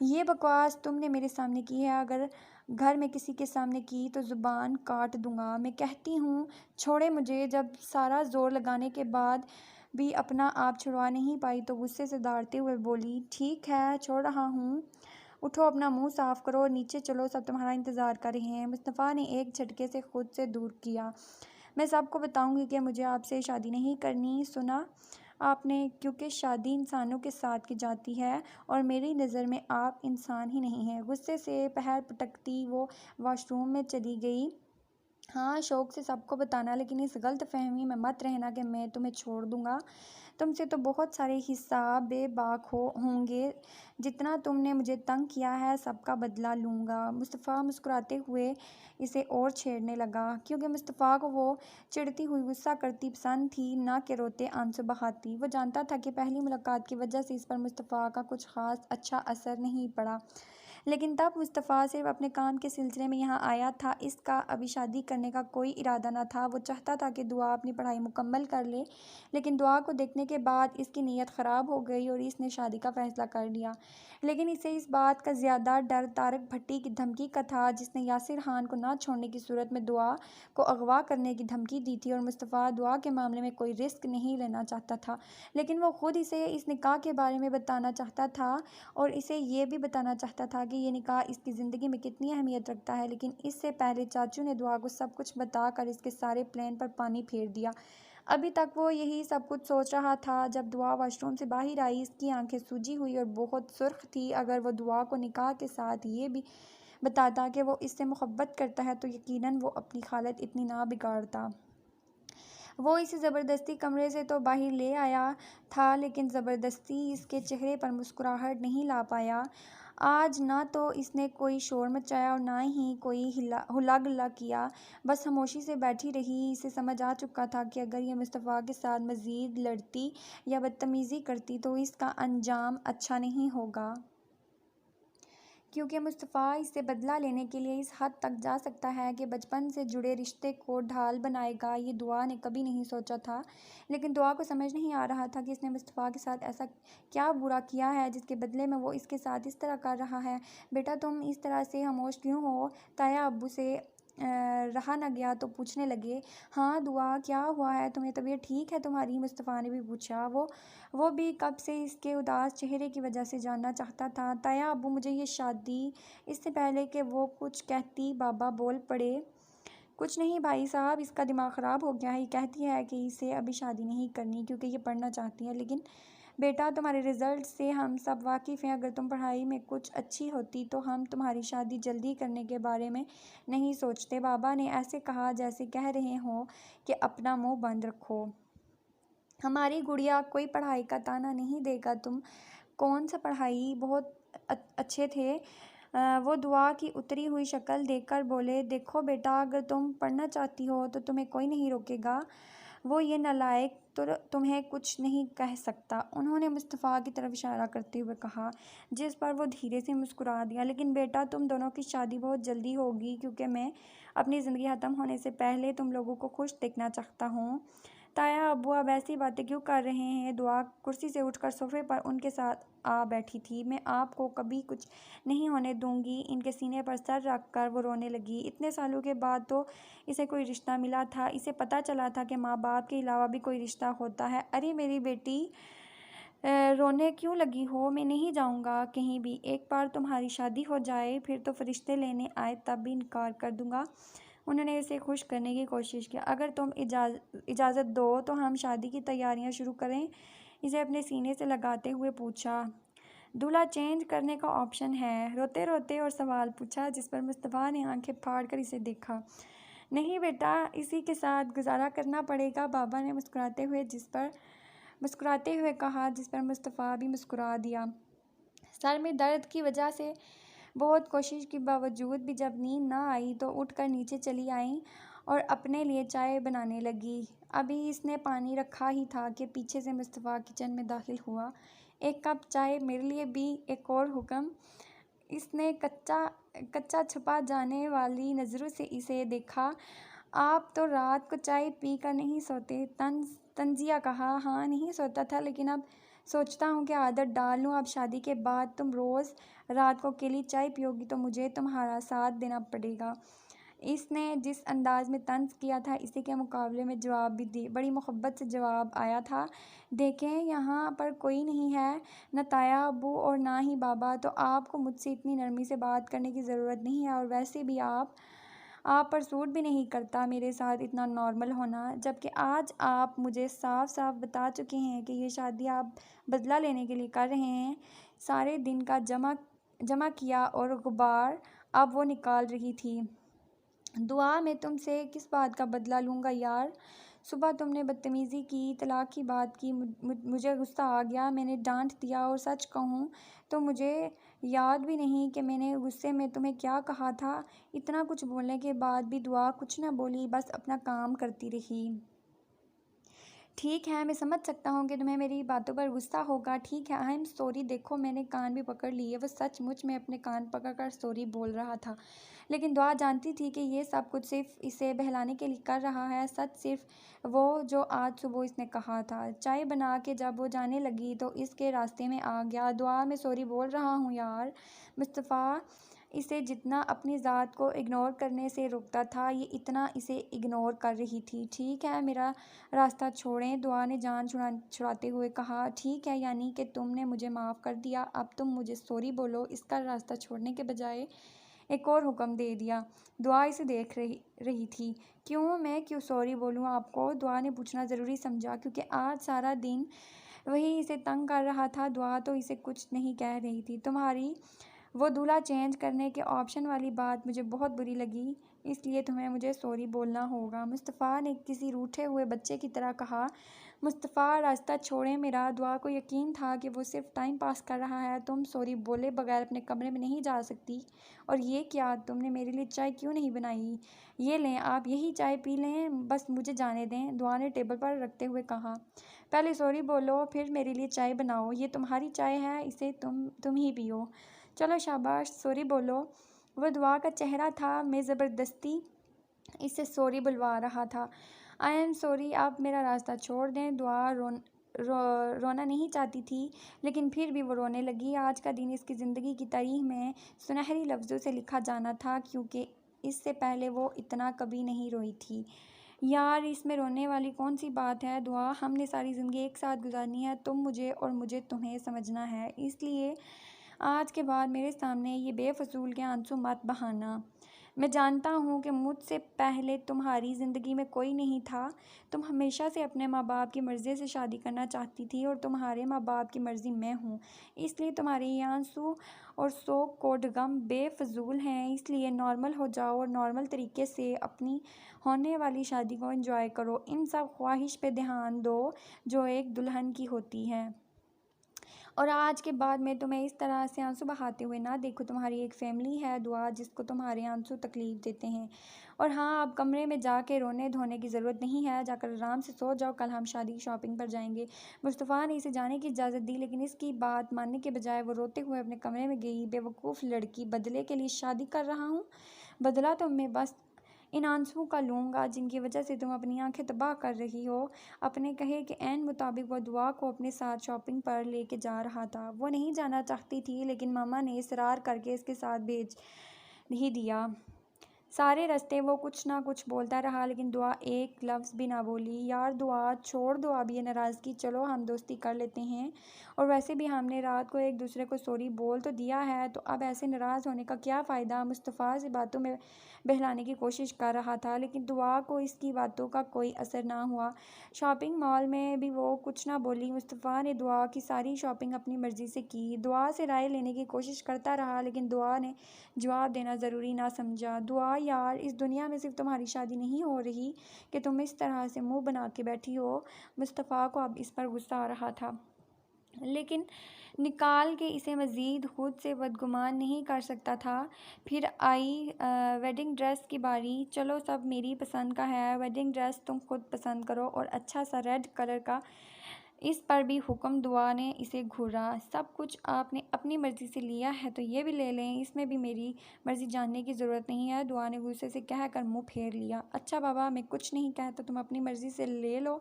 ये बकवास तुमने मेरे सामने की है। अगर घर में किसी के सामने की तो ज़ुबान काट दूंगा। मैं कहती हूँ छोड़े मुझे। जब सारा ज़ोर लगाने के बाद भी अपना आप छुड़वा नहीं पाई तो गुस्से से दहाड़ते हुए बोली, ठीक है, छोड़ रहा हूँ। उठो, अपना मुंह साफ करो और नीचे चलो, सब तुम्हारा इंतज़ार कर रहे हैं। मुस्तफ़ा ने एक झटके से खुद से दूर किया। मैं सबको बताऊंगी कि मुझे आपसे शादी नहीं करनी। सुना आपने, क्योंकि शादी इंसानों के साथ की जाती है और मेरी नज़र में आप इंसान ही नहीं हैं। गुस्से से पैर पटकती वो वॉशरूम में चली गई। हाँ, शौक से सबको बताना, लेकिन इस गलत फहमी में मत रहना कि मैं तुम्हें छोड़ दूंगा। तुमसे तो बहुत सारे हिसाब बेबाक होंगे। जितना तुमने मुझे तंग किया है सबका बदला लूँगा। मुस्तफ़ा मुस्कुराते हुए इसे और छेड़ने लगा, क्योंकि मुस्तफ़ा को वो चिढ़ती हुई गुस्सा करती पसंद थी, ना कि रोते आंसू बहाती। वो जानता था कि पहली मुलाकात की वजह से इस पर मुस्तफ़ा का कुछ ख़ास अच्छा असर नहीं पड़ा, लेकिन तब मुस्तफ़ा सिर्फ अपने काम के सिलसिले में यहाँ आया था। इसका अभी शादी करने का कोई इरादा न था। वो चाहता था कि दुआ अपनी पढ़ाई मुकम्मल कर ले, लेकिन दुआ को देखने के बाद इसकी नीयत ख़राब हो गई और इसने शादी का फ़ैसला कर लिया। लेकिन इसे इस बात का ज़्यादा डर तारक भट्टी की धमकी का था, जिसने यासिर खान को ना छोड़ने की सूरत में दुआ को अगवा करने की धमकी दी थी। और मुस्तफ़ा दुआ के मामले में कोई रिस्क नहीं लेना चाहता था, लेकिन वो खुद इसे इस निकाह के बारे में बताना चाहता था और इसे ये भी बताना चाहता था कि ये निकाह इसकी ज़िंदगी में कितनी अहमियत रखता है। लेकिन इससे पहले चाचू ने दुआ को सब कुछ बताकर इसके सारे प्लान पर पानी फेर दिया। अभी तक वो यही सब कुछ सोच रहा था। जब दुआ वॉशरूम से बाहर आई, इसकी आंखें सूजी हुई और बहुत सुर्ख थी। अगर वो दुआ को निकाह के साथ ये भी बताता कि वो इससे मोहब्बत करता है तो यकीनन वो अपनी हालत इतनी ना बिगाड़ता। वो इसे ज़बरदस्ती कमरे से तो बाहर ले आया था, लेकिन ज़बरदस्ती इसके चेहरे पर मुस्कुराहट नहीं ला पाया। आज ना तो इसने कोई शोर मचाया और ना ही कोई हुला गुल्ला किया, बस खामोशी से बैठी रही। इसे समझ आ चुका था कि अगर ये मुस्तफ़ा के साथ मज़ीद लड़ती या बदतमीज़ी करती तो इसका अंजाम अच्छा नहीं होगा, क्योंकि मुस्तफ़ा इससे बदला लेने के लिए इस हद तक जा सकता है कि बचपन से जुड़े रिश्ते को ढाल बनाएगा। ये दुआ ने कभी नहीं सोचा था, लेकिन दुआ को समझ नहीं आ रहा था कि इसने मुस्तफ़ा के साथ ऐसा क्या बुरा किया है जिसके बदले में वो इसके साथ इस तरह कर रहा है। बेटा, तुम इस तरह से खामोश क्यों हो? ताया अब्बू से रहा न गया तो पूछने लगे। हाँ दुआ, क्या हुआ है तुम्हें? तबीयत ठीक है तुम्हारी? मुस्तफ़ा ने भी पूछा। वो भी कब से इसके उदास चेहरे की वजह से जानना चाहता था। ताया अब्बू, मुझे ये शादी। इससे पहले कि वो कुछ कहती बाबा बोल पड़े, कुछ नहीं भाई साहब, इसका दिमाग ख़राब हो गया है। ये कहती है कि इसे अभी शादी नहीं करनी क्योंकि ये पढ़ना चाहती है। लेकिन बेटा, तुम्हारे रिज़ल्ट से हम सब वाकिफ़ हैं। अगर तुम पढ़ाई में कुछ अच्छी होती तो हम तुम्हारी शादी जल्दी करने के बारे में नहीं सोचते। बाबा ने ऐसे कहा जैसे कह रहे हों कि अपना मुंह बंद रखो। हमारी गुड़िया कोई पढ़ाई का ताना नहीं देगा। तुम कौन सा पढ़ाई बहुत अच्छे थे। वो दुआ की उतरी हुई शक्ल देखकर बोले, देखो बेटा, अगर तुम पढ़ना चाहती हो तो तुम्हें कोई नहीं रोकेगा। वो ये नालायक तो तुम्हें कुछ नहीं कह सकता। उन्होंने मुस्तफ़ा की तरफ इशारा करते हुए कहा, जिस पर वो धीरे से मुस्कुरा दिया। लेकिन बेटा, तुम दोनों की शादी बहुत जल्दी होगी क्योंकि मैं अपनी ज़िंदगी ख़त्म होने से पहले तुम लोगों को खुश देखना चाहता हूँ। ताया अब्बू अब ऐसी बातें क्यों कर रहे हैं। दुआ कुर्सी से उठकर सोफे पर उनके साथ आ बैठी थी। मैं आपको कभी कुछ नहीं होने दूंगी। इनके सीने पर सर रखकर वो रोने लगी। इतने सालों के बाद तो इसे कोई रिश्ता मिला था। इसे पता चला था कि माँ बाप के अलावा भी कोई रिश्ता होता है। अरे मेरी बेटी, रोने क्यों लगी हो। मैं नहीं जाऊंगा कहीं भी। एक बार तुम्हारी शादी हो जाए फिर तो फरिश्ते लेने आए तब भी इनकार कर दूंगा। उन्होंने इसे खुश करने की कोशिश की। अगर तुम इजाज़त दो तो हम शादी की तैयारियां शुरू करें। इसे अपने सीने से लगाते हुए पूछा। दूल्हा चेंज करने का ऑप्शन है। रोते रोते और सवाल पूछा, जिस पर मुस्तफ़ा ने आंखें फाड़ कर इसे देखा। नहीं बेटा, इसी के साथ गुजारा करना पड़ेगा, बाबा ने मुस्कुराते हुए कहा, जिस पर मुस्तफ़ा भी मुस्कुरा दिया। सर में दर्द की वजह से बहुत कोशिश के बावजूद भी जब नींद ना आई तो उठकर नीचे चली आई और अपने लिए चाय बनाने लगी। अभी इसने पानी रखा ही था कि पीछे से मुस्तफ़ा किचन में दाखिल हुआ। एक कप चाय मेरे लिए भी, एक और हुक्म। इसने कच्चा छुपा जाने वाली नज़रों से इसे देखा। आप तो रात को चाय पी कर नहीं सोते। तंजिया कहा। हाँ, नहीं सोता था, लेकिन अब सोचता हूँ कि आदत डाल लूँ। अब शादी के बाद तुम रोज़ रात को अकेली चाय पियोगी तो मुझे तुम्हारा साथ देना पड़ेगा। इसने जिस अंदाज में तंज किया था, इसी के मुकाबले में जवाब भी दी। बड़ी मोहब्बत से जवाब आया था। देखें, यहाँ पर कोई नहीं है, न ताया अब्बू और ना ही बाबा, तो आपको मुझसे इतनी नरमी से बात करने की ज़रूरत नहीं है। और वैसे भी आप पर सूट भी नहीं करता मेरे साथ इतना नॉर्मल होना। जबकि आज आप मुझे साफ साफ बता चुके हैं कि ये शादी आप बदला लेने के लिए कर रहे हैं। सारे दिन का जमा किया और गुबार अब वो निकाल रही थी। दुआ, मैं तुमसे किस बात का बदला लूँगा यार। सुबह तुमने बदतमीज़ी की, तलाक की बात की, मुझे गुस्सा आ गया, मैंने डांट दिया। और सच कहूँ तो मुझे याद भी नहीं कि मैंने गुस्से में तुम्हें क्या कहा था। इतना कुछ बोलने के बाद भी दुआ कुछ न बोली, बस अपना काम करती रही। ठीक है, मैं समझ सकता हूँ कि तुम्हें मेरी बातों पर गुस्सा होगा। ठीक है, आई एम सॉरी। देखो, मैंने कान भी पकड़ लिए। वो सचमुच में अपने कान पकड़कर सॉरी बोल रहा था। लेकिन दुआ जानती थी कि ये सब कुछ सिर्फ इसे बहलाने के लिए कर रहा है। सच सिर्फ वो जो आज सुबह इसने कहा था। चाय बना के जब वो जाने लगी तो इसके रास्ते में आ गया। दुआ, मैं सॉरी बोल रहा हूँ यार। मुस्तफ़ा इसे जितना अपनी ज़ात को इग्नोर करने से रोकता था, ये इतना इसे इग्नोर कर रही थी। ठीक है, मेरा रास्ता छोड़ें, दुआ ने जान छुड़ाते हुए कहा। ठीक है, यानी कि तुमने मुझे माफ़ कर दिया। अब तुम मुझे सॉरी बोलो। इसका रास्ता छोड़ने के बजाय एक और हुक्म दे दिया। दुआ इसे देख रही थी। मैं क्यों सॉरी बोलूँ आपको? दुआ ने पूछना ज़रूरी समझा, क्योंकि आज सारा दिन वही इसे तंग कर रहा था। दुआ तो इसे कुछ नहीं कह रही थी। तुम्हारी वो दूल्हा चेंज करने के ऑप्शन वाली बात मुझे बहुत बुरी लगी, इसलिए तुम्हें मुझे सॉरी बोलना होगा, मुस्तफ़ा ने किसी रूठे हुए बच्चे की तरह कहा। मुस्तफ़ा, रास्ता छोड़ें मेरा। दुआ को यकीन था कि वो सिर्फ टाइम पास कर रहा है। तुम सॉरी बोले बगैर अपने कमरे में नहीं जा सकती। और ये क्या, तुमने मेरे लिए चाय क्यों नहीं बनाई? ये लें, आप यही चाय पी लें, बस मुझे जाने दें, दुआ ने टेबल पर रखते हुए कहा। पहले सॉरी बोलो, फिर मेरे लिए चाय बनाओ। ये तुम्हारी चाय है, इसे तुम ही पियो। चलो शाबाश, सॉरी बोलो। वह दुआ का चेहरा था। मैं ज़बरदस्ती इससे सॉरी बुलवा रहा था। आई एम सॉरी, आप मेरा रास्ता छोड़ दें। दुआ रोना नहीं चाहती थी, लेकिन फिर भी वो रोने लगी। आज का दिन इसकी ज़िंदगी की तारीख में सुनहरी लफ्ज़ों से लिखा जाना था, क्योंकि इससे पहले वो इतना कभी नहीं रोई थी। यार, इसमें रोने वाली कौन सी बात है? दुआ, हमने सारी ज़िंदगी एक साथ गुजारनी है। तुम मुझे और मुझे तुम्हें समझना है। इसलिए आज के बाद मेरे सामने ये बेफजूल के आंसू मत बहाना। मैं जानता हूँ कि मुझसे पहले तुम्हारी ज़िंदगी में कोई नहीं था। तुम हमेशा से अपने माँ बाप की मर्ज़ी से शादी करना चाहती थी और तुम्हारे माँ बाप की मर्ज़ी मैं हूँ। इसलिए तुम्हारे ये आंसू और शोक कोड गम बेफजूल हैं। इसलिए नॉर्मल हो जाओ और नॉर्मल तरीके से अपनी होने वाली शादी को एंजॉय करो। इन सब ख्वाहिश पे ध्यान दो जो एक दुल्हन की होती है। और आज के बाद मैं तुम्हें इस तरह से आंसू बहाते हुए ना देखूं। तुम्हारी एक फैमिली है दुआ जिसको तुम्हारे आंसू तकलीफ देते हैं। और हाँ, अब कमरे में जाके रोने धोने की ज़रूरत नहीं है। जाकर आराम से सो जाओ। कल हम शादी की शॉपिंग पर जाएंगे। मुस्तफ़ा ने इसे जाने की इजाज़त दी, लेकिन इसकी बात मानने के बजाय वो रोते हुए अपने कमरे में गई। बेवकूफ़ लड़की, बदले के लिए शादी कर रहा हूँ। बदला तो मैं बस इन आंसुओं का लूँगा जिनकी वजह से तुम अपनी आंखें तबाह कर रही हो। अपने कहे के ऐन मुताबिक वो दुआ को अपने साथ शॉपिंग पर लेके जा रहा था। वो नहीं जाना चाहती थी, लेकिन मामा ने इसरार करके इसके साथ भेज ही दिया। सारे रास्ते वो कुछ ना कुछ बोलता रहा, लेकिन दुआ एक लफ्ज़ भी ना बोली। यार दुआ, छोड़ दो अब ये नाराज़गी, चलो हम दोस्ती कर लेते हैं। और वैसे भी हमने रात को एक दूसरे को सॉरी बोल तो दिया है, तो अब ऐसे नाराज़ होने का क्या फ़ायदा। मुस्तफ़ा से बातों में बहलाने की कोशिश कर रहा था, लेकिन दुआ को इसकी बातों का कोई असर ना हुआ। शॉपिंग मॉल में भी वो कुछ ना बोली। मुस्तफ़ा ने दुआ की सारी शॉपिंग अपनी मर्ज़ी से की। दुआ से राय लेने की कोशिश करता रहा, लेकिन दुआ ने जवाब देना ज़रूरी ना समझा। दुआ यार, इस दुनिया में सिर्फ तुम्हारी शादी नहीं हो रही कि तुम इस तरह से मुंह बना के बैठी हो। मुस्तफ़ा को अब इस पर गुस्सा आ रहा था, लेकिन निकाल के इसे मज़ीद खुद से बदगुमान नहीं कर सकता था। फिर आई वेडिंग ड्रेस की बारी। चलो सब मेरी पसंद का है। वेडिंग ड्रेस तुम खुद पसंद करो और अच्छा सा रेड कलर का। इस पर भी हुक्म दुआ ने इसे घूरा। सब कुछ आपने अपनी मर्ज़ी से लिया है तो ये भी ले लें, इसमें भी मेरी मर्ज़ी जानने की ज़रूरत नहीं है। दुआ ने गुस्से से कहकर मुंह फेर लिया। अच्छा बाबा, मैं कुछ नहीं कहता, तुम अपनी मर्ज़ी से ले लो।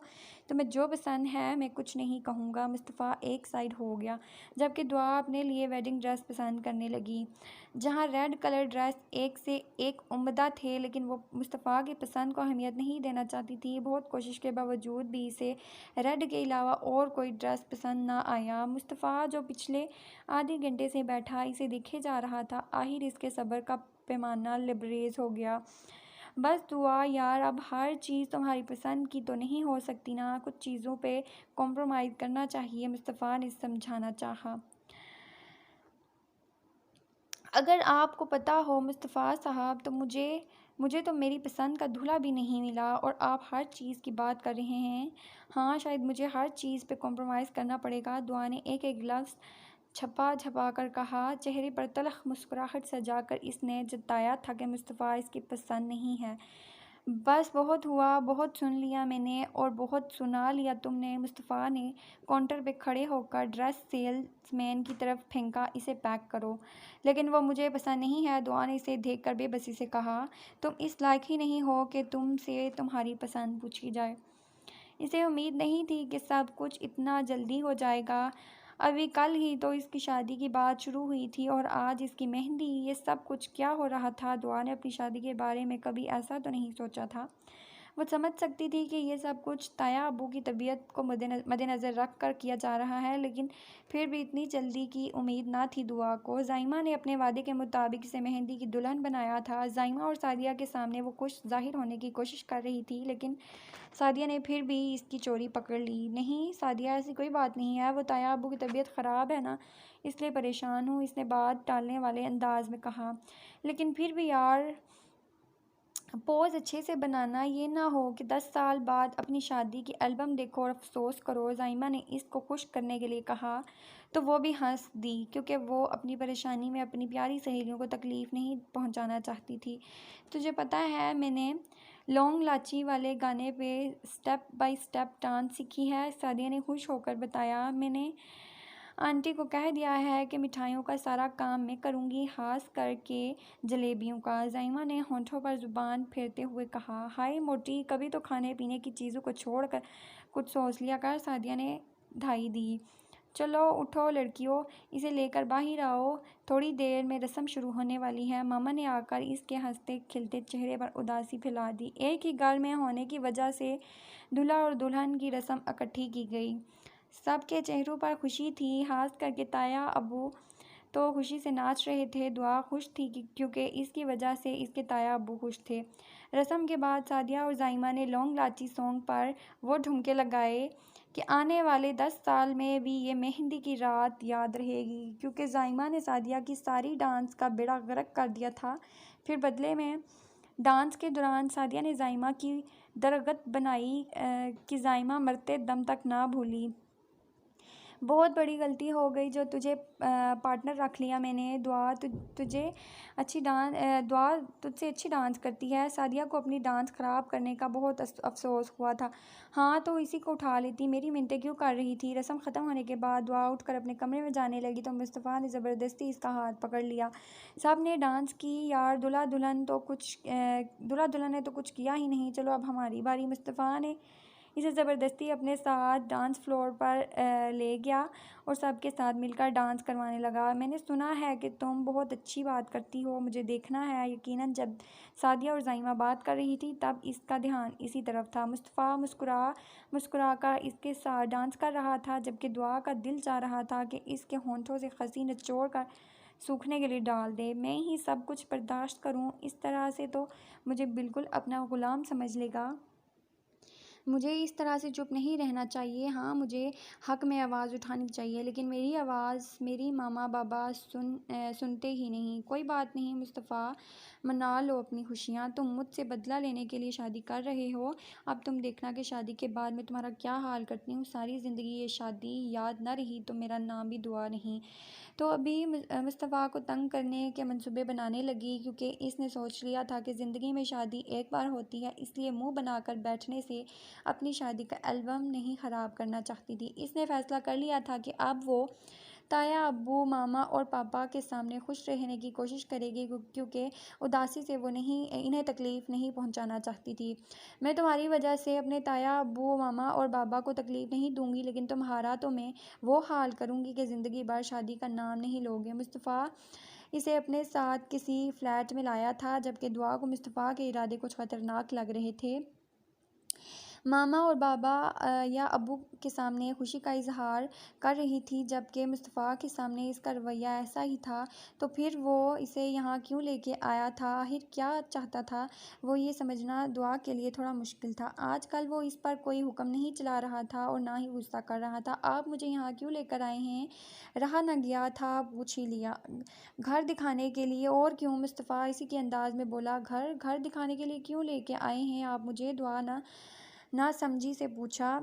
तुम्हें जो पसंद है मैं कुछ नहीं कहूँगा। मुस्तफ़ा एक साइड हो गया, जबकि दुआ अपने लिए वेडिंग ड्रेस पसंद करने लगी। जहाँ रेड कलर ड्रेस एक से एक उम्दा थे, लेकिन वो मुस्तफ़ा की पसंद को अहमियत नहीं देना चाहती थी। बहुत कोशिश के बावजूद भी इसे रेड के अलावा और कोई ड्रेस पसंद ना आया। मुस्तफ़ा जो पिछले आधे घंटे से बैठा इसे देखे जा रहा था, आखिर इसके सब्र का पैमाना लबरेज हो गया। बस दुआ यार, अब हर चीज़ तुम्हारी पसंद की तो नहीं हो सकती ना, कुछ चीज़ों पे कॉम्प्रोमाइज़ करना चाहिए। मुस्तफ़ा ने समझाना चाहा। अगर आपको पता हो मुस्तफ़ा साहब, तो मुझे तो मेरी पसंद का दूल्हा भी नहीं मिला और आप हर चीज़ की बात कर रहे हैं। हाँ, शायद मुझे हर चीज़ पे कॉम्प्रोमाइज़ करना पड़ेगा। दुआ ने एक एक लफ्ज़ छपा छपा कर कहा। चेहरे पर तल्ख़ मुस्कुराहट सजाकर इसने जताया था कि मुस्तफ़ा इसकी पसंद नहीं है। बस बहुत हुआ, बहुत सुन लिया मैंने और बहुत सुना लिया तुमने। मुस्तफ़ा ने काउंटर पे खड़े होकर ड्रेस सेल्समैन की तरफ फेंका। इसे पैक करो। लेकिन वो मुझे पसंद नहीं है, दुआ ने इसे देखकर बेबसी से कहा। तुम इस लायक ही नहीं हो कि तुमसे तुम्हारी पसंद पूछी जाए। इसे उम्मीद नहीं थी कि सब कुछ इतना जल्दी हो जाएगा। अभी कल ही तो इसकी शादी की बात शुरू हुई थी और आज इसकी मेहंदी। ये सब कुछ क्या हो रहा था। दुआ ने अपनी शादी के बारे में कभी ऐसा तो नहीं सोचा था। वो समझ सकती थी कि ये सब कुछ ताया अब्बू की तबीयत को मद्देनज़र रख कर किया जा रहा है, लेकिन फिर भी इतनी जल्दी की उम्मीद ना थी दुआ को। ज़ाइमा ने अपने वादे के मुताबिक इसे मेहंदी की दुल्हन बनाया था। ज़ाइमा और सादिया के सामने वो खुश ज़ाहिर होने की कोशिश कर रही थी, लेकिन सादिया ने फिर भी इसकी चोरी पकड़ ली। नहीं सादिया, ऐसी कोई बात नहीं है, वो ताया अब्बू की तबीयत ख़राब है ना, इसलिए परेशान हूँ, इसने बात टालने वाले अंदाज में कहा। लेकिन फिर भी यार, पोज़ अच्छे से बनाना, ये ना हो कि 10 साल बाद अपनी शादी की एल्बम देखो और अफसोस करो। ज़ाइमा ने इसको खुश करने के लिए कहा, तो वो भी हंस दी, क्योंकि वो अपनी परेशानी में अपनी प्यारी सहेलियों को तकलीफ़ नहीं पहुंचाना चाहती थी। तुझे पता है, मैंने लौंग लाची वाले गाने पे स्टेप बाय स्टेप डांस सीखी है, सादिया ने खुश होकर बताया। मैंने आंटी को कह दिया है कि मिठाइयों का सारा काम मैं करूँगी, खास करके जलेबियों का। ज़ाइमा ने होंठों पर ज़ुबान फेरते हुए कहा। हाय मोटी, कभी तो खाने पीने की चीज़ों को छोड़ कर कुछ सोच लिया कर। सादिया ने धाई दी। चलो उठो लड़कियों, इसे लेकर बाहर आओ, थोड़ी देर में रस्म शुरू होने वाली है। मामा ने आकर इसके हंसते खिलते चेहरे पर उदासी फैला दी। एक ही घर में होने की वजह से दूल्हा और दुल्हन की रस्म इकट्ठी की गई। सबके चेहरों पर खुशी थी, खास करके ताया अब्बू तो खुशी से नाच रहे थे। दुआ खुश थी क्योंकि इसकी वजह से इसके ताया अब्बू खुश थे। रस्म के बाद सादिया और ज़ाइमा ने लॉन्ग लाची सॉन्ग पर वो ठुमके लगाए कि आने वाले 10 साल में भी ये मेहंदी की रात याद रहेगी, क्योंकि ज़ाइमा ने सादिया की सारी डांस का बेड़ा गर्क कर दिया था। फिर बदले में डांस के दौरान सादिया ने ज़ाइमा की दरगत बनाई कि ज़ाइमा मरते दम तक ना भूली, बहुत बड़ी गलती हो गई जो तुझे पार्टनर रख लिया मैंने। दुआ तुझसे अच्छी डांस करती है। सादिया को अपनी डांस ख़राब करने का बहुत अफसोस हुआ था। हाँ तो इसी को उठा लेती, मेरी मिन्नतें क्यों कर रही थी। रस्म ख़त्म होने के बाद दुआ उठकर अपने कमरे में जाने लगी तो मुस्तफ़ा ने ज़बरदस्ती इसका हाथ पकड़ लिया। सब ने डांस की यार, दूल्हा दुल्हन ने तो कुछ किया ही नहीं, चलो अब हमारी बारी। मुस्तफ़ा ने इसे ज़बरदस्ती अपने साथ डांस फ्लोर पर ले गया और सबके साथ मिलकर डांस करवाने लगा। मैंने सुना है कि तुम बहुत अच्छी बात करती हो, मुझे देखना है। यकीनन जब सादिया और ज़ाइमा बात कर रही थी तब इसका ध्यान इसी तरफ था। मुस्तफ़ा मुस्कुरा कर इसके साथ डांस कर रहा था, जबकि दुआ का दिल चाह रहा था कि इसके होंठों से हंसी निचोड़ कर सूखने के लिए डाल दे। मैं ही सब कुछ बर्दाश्त करूं, इस तरह से तो मुझे बिल्कुल अपना ग़ुलाम समझ लेगा। मुझे इस तरह से चुप नहीं रहना चाहिए। हाँ मुझे हक में आवाज़ उठानी चाहिए, लेकिन मेरी आवाज़ मेरी मामा बाबा सुनते ही नहीं। कोई बात नहीं मुस्तफ़ा, मना लो अपनी खुशियाँ। तुम मुझसे बदला लेने के लिए शादी कर रहे हो, अब तुम देखना कि शादी के बाद मैं तुम्हारा क्या हाल करती हूँ। सारी ज़िंदगी ये शादी याद न रही तो मेरा नाम भी दुआ नहीं। तो अभी मुस्तफ़ा को तंग करने के मंसूबे बनाने लगी, क्योंकि इसने सोच लिया था कि ज़िंदगी में शादी एक बार होती है, इसलिए मुंह बनाकर बैठने से अपनी शादी का एल्बम नहीं ख़राब करना चाहती थी। इसने फ़ैसला कर लिया था कि अब वो ताया अब्बू मामा और पापा के सामने खुश रहने की कोशिश करेगी, क्योंकि उदासी से वो इन्हें तकलीफ़ नहीं पहुंचाना चाहती थी। मैं तुम्हारी वजह से अपने ताया अब्बू मामा और बाबा को तकलीफ़ नहीं दूंगी, लेकिन तुम्हारा तो मैं वो हाल करूंगी कि ज़िंदगी भर शादी का नाम नहीं लोगे। मुस्तफ़ा इसे अपने साथ किसी फ्लैट में लाया था, जबकि दुआ को मुस्तफ़ा के इरादे कुछ ख़तरनाक लग रहे थे। मामा और बाबा या अब्बू के सामने खुशी का इजहार कर रही थी, जबकि मुस्तफ़ा के सामने इसका रवैया ऐसा ही था। तो फिर वो इसे यहाँ क्यों लेके आया था, आखिर क्या चाहता था, वो ये समझना दुआ के लिए थोड़ा मुश्किल था। आजकल वो इस पर कोई हुक्म नहीं चला रहा था और ना ही गुस्सा कर रहा था। आप मुझे यहाँ क्यों लेकर आए हैं, रहा न गया था, पूछ ही लिया। घर दिखाने के लिए, और क्यों, मुस्तफ़ा इसी के अंदाज में बोला। घर दिखाने के लिए क्यों लेके आए हैं आप मुझे, दुआ ना समझी से पूछा।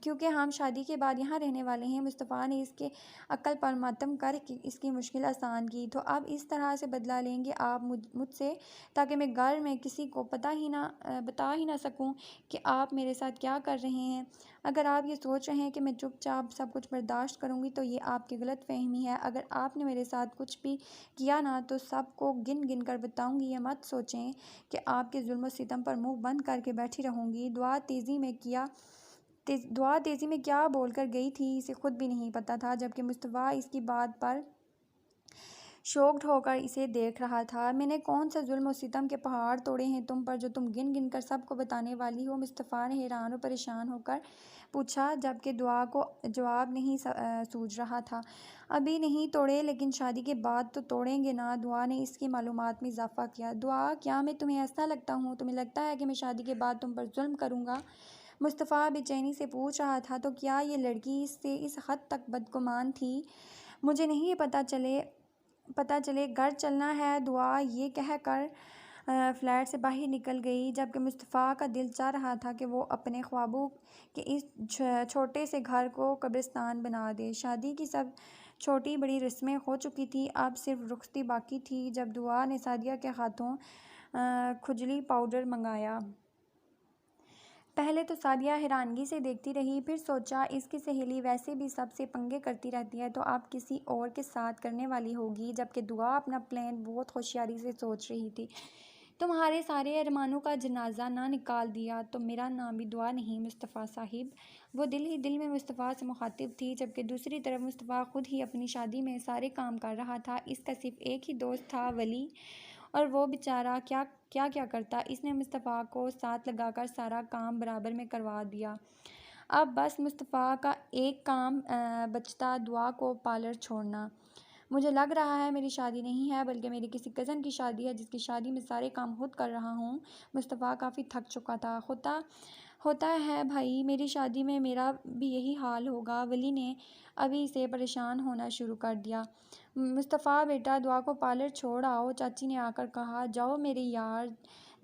क्योंकि हम शादी के बाद यहाँ रहने वाले हैं। मुस्तफ़ा ने इसके अक्ल पर मातम कर इसकी मुश्किल आसान की। तो अब इस तरह से बदला लेंगे आप मुझसे, ताकि मैं घर में किसी को बता ही ना सकूं कि आप मेरे साथ क्या कर रहे हैं। अगर आप ये सोच रहे हैं कि मैं चुपचाप सब कुछ बर्दाश्त करूंगी तो ये आपकी गलत फहमी है। अगर आपने मेरे साथ कुछ भी किया ना तो सबको गिन गिन कर बताऊंगी। ये मत सोचें कि आपके जुल्म सितम पर मुंह बंद करके बैठी रहूंगी। दुआ तेज़ी में क्या बोलकर गई थी इसे खुद भी नहीं पता था, जबकि मुस्तफ़ा इसकी बात पर शॉक्ड होकर इसे देख रहा था। मैंने कौन सा जुल्म और सितम के पहाड़ तोड़े हैं तुम पर, जो तुम गिन गिन कर सबको बताने वाली हो। मुस्तफ़ा ने हैरान और परेशान होकर पूछा, जबकि दुआ को जवाब नहीं सूझ रहा था। अभी नहीं तोड़े, लेकिन शादी के बाद तो तोड़ेंगे ना। दुआ ने इसकी मालूमात में इजाफा किया। दुआ, क्या मैं तुम्हें ऐसा लगता हूँ, तुम्हें लगता है कि मैं शादी के बाद तुम पर जुल्म करूँगा। मुस्तफ़ा बेचैनी से पूछ रहा था। तो क्या ये लड़की इससे इस हद तक बदगुमान थी। मुझे नहीं पता चले घर चलना है। दुआ ये कहकर फ्लैट से बाहर निकल गई, जबकि मुस्तफ़ा का दिल चाह रहा था कि वो अपने ख्वाबों के इस छोटे से घर को कब्रिस्तान बना दे। शादी की सब छोटी बड़ी रस्में हो चुकी थी, अब सिर्फ रुखसती बाकी थी। जब दुआ ने सादिया के हाथों खुजली पाउडर मंगाया। पहले तो सादिया हैरानगी से देखती रही, फिर सोचा इसकी सहेली वैसे भी सबसे पंगे करती रहती है, तो अब किसी और के साथ करने वाली होगी। जबकि दुआ अपना प्लान बहुत होशियारी से सोच रही थी। तुम्हारे सारे अरमानों का जनाजा ना निकाल दिया तो मेरा नाम भी दुआ नहीं मुस्तफ़ा साहिब। वो दिल ही दिल में मुस्तफ़ा से मुखातिब थी, जबकि दूसरी तरफ मुस्तफ़ा खुद ही अपनी शादी में सारे काम कर रहा था। इसका सिर्फ एक ही दोस्त था, वली, और वो बेचारा क्या क्या करता। इसने मुस्तफ़ा को साथ लगाकर सारा काम बराबर में करवा दिया। अब बस मुस्तफ़ा का एक काम बचता, दुआ को पार्लर छोड़ना। मुझे लग रहा है मेरी शादी नहीं है बल्कि मेरी किसी कज़न की शादी है जिसकी शादी में सारे काम खुद कर रहा हूँ। मुस्तफ़ा काफ़ी थक चुका था। होता होता है भाई, मेरी शादी में मेरा भी यही हाल होगा। वली ने अभी से परेशान होना शुरू कर दिया। मुस्तफ़ा बेटा, दुआ को पार्लर छोड़ आओ, चाची ने आकर कहा। जाओ मेरे यार,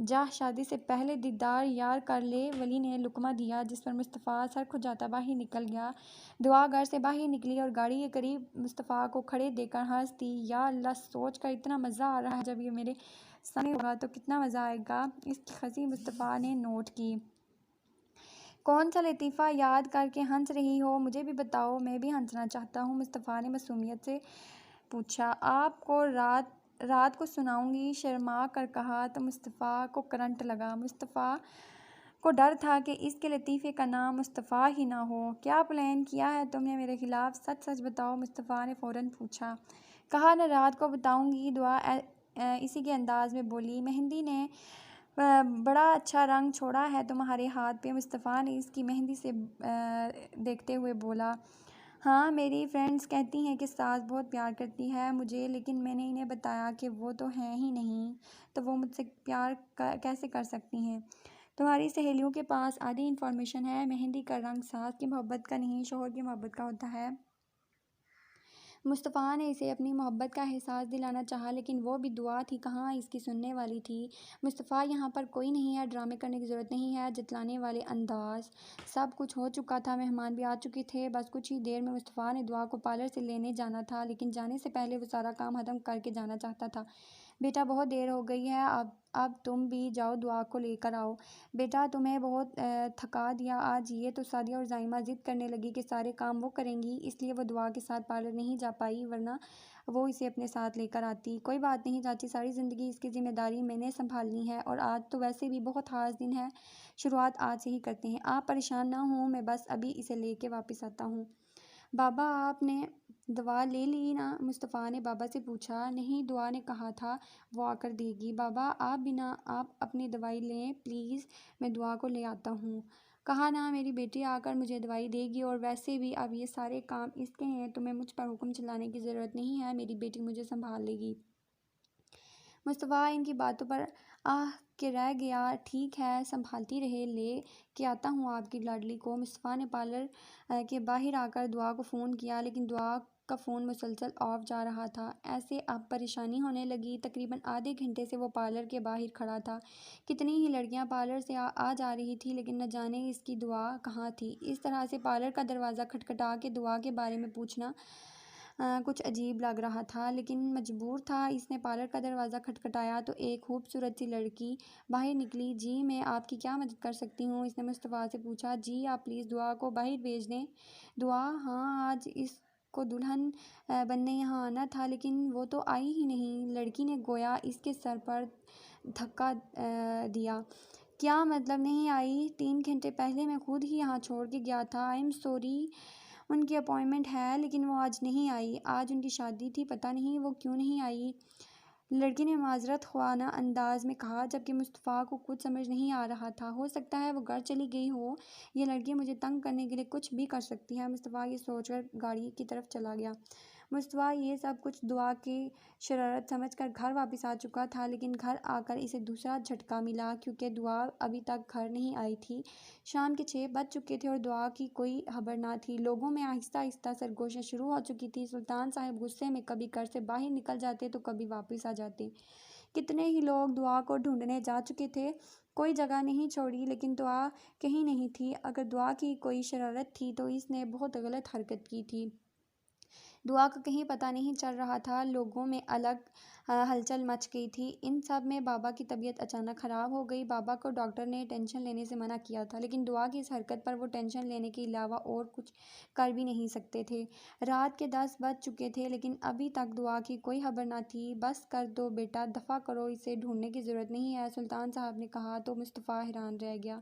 जा शादी से पहले दीदार यार कर ले। वली ने लुकमा दिया जिस पर मुस्तफ़ा सर खुजाता बाहर निकल गया। दुआ घर से बाहर निकली और गाड़ी के करीब मुस्तफ़ा को खड़े देखकर हंसती। या अल्लाह, सोच कर इतना मज़ा आ रहा है, जब ये मेरे सामने होगा तो कितना मज़ा आएगा। इसकी हंसी मुस्तफ़ा ने नोट की। कौन सा लतीफ़ा याद करके हंस रही हो, मुझे भी बताओ, मैं भी हंसना चाहता हूँ, मुस्तफ़ा ने मासूमियत से पूछा। आपको रात रात को सुनाऊंगी, शर्मा कर कहा तो मुस्तफ़ा को करंट लगा। मुस्तफ़ा को डर था कि इसके लतीफ़े का नाम मुस्तफ़ा ही ना हो। क्या प्लान किया है तुमने मेरे खिलाफ, सच सच बताओ, मुस्तफ़ा ने फ़ौरन पूछा। कहा न रात को बताऊंगी, दुआ इसी के अंदाज में बोली। मेहंदी ने बड़ा अच्छा रंग छोड़ा है तुम्हारे हाथ पे, मुस्तफ़ा ने इसकी मेहंदी से देखते हुए बोला। हाँ, मेरी फ्रेंड्स कहती हैं कि सास बहुत प्यार करती है मुझे, लेकिन मैंने इन्हें बताया कि वो तो हैं ही नहीं, तो वो मुझसे प्यार कैसे कर सकती हैं। तुम्हारी सहेलियों के पास आधी इन्फॉर्मेशन है। मेहंदी का रंग सास की मोहब्बत का नहीं, शोहर की मोहब्बत का होता है। मुस्तफ़ा ने इसे अपनी मोहब्बत का एहसास दिलाना चाहा, लेकिन वो भी दुआ थी कहाँ इसकी सुनने वाली थी। मुस्तफ़ा, यहाँ पर कोई नहीं है, ड्रामे करने की ज़रूरत नहीं है, जतलाने वाले अंदाज। सब कुछ हो चुका था, मेहमान भी आ चुके थे। बस कुछ ही देर में मुस्तफ़ा ने दुआ को पार्लर से लेने जाना था, लेकिन जाने से पहले वो सारा काम ख़त्म करके जाना चाहता था। बेटा, बहुत देर हो गई है, अब तुम भी जाओ, दुआ को लेकर आओ। बेटा, तुम्हें बहुत थका दिया आज। ये तो सादिया और ज़ाइमा ज़िद करने लगी कि सारे काम वो करेंगी, इसलिए वो दुआ के साथ पार्लर नहीं जा पाई, वरना वो इसे अपने साथ लेकर आती। कोई बात नहीं चाची, सारी ज़िंदगी इसकी ज़िम्मेदारी मैंने संभालनी है, और आज तो वैसे भी बहुत ख़ास दिन है, शुरुआत आज से ही करते हैं। आप परेशान ना हों, मैं बस अभी इसे लेके वापस आता हूँ। बाबा, आपने दवा ले ली ना, मुस्तफ़ा ने बाबा से पूछा। नहीं, दुआ ने कहा था वो आकर देगी। बाबा, आप अपनी दवाई लें प्लीज़, मैं दुआ को ले आता हूँ। कहा ना, मेरी बेटी आकर मुझे दवाई देगी, और वैसे भी अब ये सारे काम इसके हैं, तुम्हें मुझ पर हुक्म चलाने की ज़रूरत नहीं है, मेरी बेटी मुझे संभाल लेगी। मुस्तफ़ा इनकी बातों पर आह के रह गया। ठीक है, संभालती रहे, ले के आता हूँ आपकी लाडली को। मुस्तफ़ा ने पार्लर के बाहर आकर दुआ को फ़ोन किया, लेकिन दुआ का फ़ोन मुसलसल ऑफ जा रहा था। ऐसे अब परेशानी होने लगी। तकरीबन आधे घंटे से वो पार्लर के बाहर खड़ा था। कितनी ही लड़कियां पार्लर से आ जा रही थी, लेकिन न जाने इसकी दुआ कहाँ थी। इस तरह से पार्लर का दरवाज़ा खटखटा के दुआ के बारे में पूछना कुछ अजीब लग रहा था, लेकिन मजबूर था। इसने पार्लर का दरवाज़ा खटखटाया तो एक खूबसूरत सी लड़की बाहर निकली। जी, मैं आपकी क्या मदद कर सकती हूँ, इसने मुस्तफ़ा से पूछा। जी, आप प्लीज़ दुआ को बाहर भेज दें। दुआ, हाँ, आज इसको दुल्हन बनने यहाँ आना था, लेकिन वो तो आई ही नहीं, लड़की ने गोया इसके सर पर धक्का दिया। क्या मतलब नहीं आई? 3 घंटे पहले मैं खुद ही यहाँ छोड़ के गया था। आई एम सॉरी, उनकी अपॉइंटमेंट है, लेकिन वो आज नहीं आई। आज उनकी शादी थी, पता नहीं वो क्यों नहीं आई, लड़की ने माजरत ख्वाना अंदाज में कहा, जबकि मुस्तफ़ा को कुछ समझ नहीं आ रहा था। हो सकता है वो घर चली गई हो, ये लड़की मुझे तंग करने के लिए कुछ भी कर सकती है। मुस्तफ़ा ये सोचकर गाड़ी की तरफ चला गया। मुस्तफ़ा ये सब कुछ दुआ की शरारत समझकर घर वापस आ चुका था, लेकिन घर आकर इसे दूसरा झटका मिला, क्योंकि दुआ अभी तक घर नहीं आई थी। शाम के 6 बज चुके थे और दुआ की कोई खबर ना थी। लोगों में आहिस्ता आहिस्ता सरगोशियाँ शुरू हो चुकी थी। सुल्तान साहब गुस्से में कभी घर से बाहर निकल जाते तो कभी वापस आ जाते। कितने ही लोग दुआ को ढूंढने जा चुके थे, कोई जगह नहीं छोड़ी, लेकिन दुआ कहीं नहीं थी। अगर दुआ की कोई शरारत थी तो इसने बहुत गलत हरकत की थी। दुआ का कहीं पता नहीं चल रहा था। लोगों में अलग हलचल मच गई थी। इन सब में बाबा की तबीयत अचानक ख़राब हो गई। बाबा को डॉक्टर ने टेंशन लेने से मना किया था, लेकिन दुआ की इस हरकत पर वो टेंशन लेने के अलावा और कुछ कर भी नहीं सकते थे। रात के 10 बज चुके थे, लेकिन अभी तक दुआ की कोई खबर ना थी। बस कर दो बेटा, दफ़ा करो, इसे ढूंढने की ज़रूरत नहीं है, सुल्तान साहब ने कहा तो मुस्तफ़ा हैरान रह गया।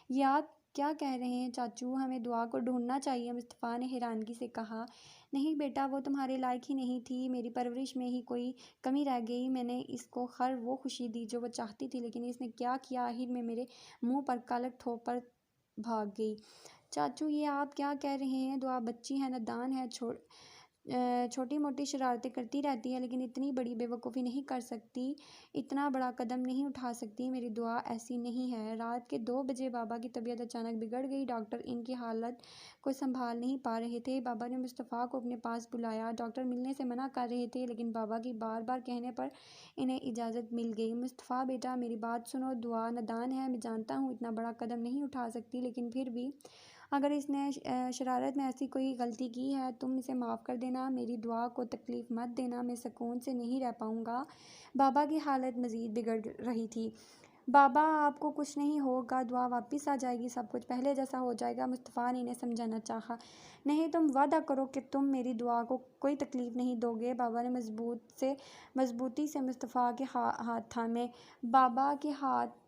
ये आप क्या कह रहे हैं चाचू, हमें दुआ को ढूंढना चाहिए, मुस्तफ़ा ने हैरानगी से कहा। नहीं बेटा, वो तुम्हारे लायक ही नहीं थी, मेरी परवरिश में ही कोई कमी रह गई। मैंने इसको खैर वो खुशी दी जो वो चाहती थी, लेकिन इसने क्या किया, आखिर में मेरे मुंह पर कलक ठोक भाग गई। चाचू, ये आप क्या कह रहे हैं? दुआ बच्ची है, नादान है, छोटी मोटी शरारतें करती रहती है, लेकिन इतनी बड़ी बेवकूफ़ी नहीं कर सकती, इतना बड़ा कदम नहीं उठा सकती। मेरी दुआ ऐसी नहीं है। रात के 2 बजे बाबा की तबीयत अचानक बिगड़ गई। डॉक्टर इनकी हालत को संभाल नहीं पा रहे थे। बाबा ने मुस्तफ़ा को अपने पास बुलाया। डॉक्टर मिलने से मना कर रहे थे, लेकिन बाबा की बार बार कहने पर इन्हें इजाज़त मिल गई। मुस्तफ़ा बेटा, मेरी बात सुनो। दुआ नादान है, मैं जानता हूँ इतना बड़ा कदम नहीं उठा सकती, लेकिन फिर भी अगर इसने शरारत में ऐसी कोई गलती की है, तुम इसे माफ़ कर देना। मेरी दुआ को तकलीफ़ मत देना, मैं सुकून से नहीं रह पाऊँगा। बाबा की हालत मज़ीद बिगड़ रही थी। बाबा, आपको कुछ नहीं होगा, दुआ वापस आ जाएगी, सब कुछ पहले जैसा हो जाएगा। मुस्तफ़ा ने इन्हें समझाना चाहा। नहीं, तुम वादा करो कि तुम मेरी दुआ को कोई तकलीफ़ नहीं दोगे। बाबा ने मज़बूती से मुस्तफ़ा के हाथ थामे। बाबा के हाथ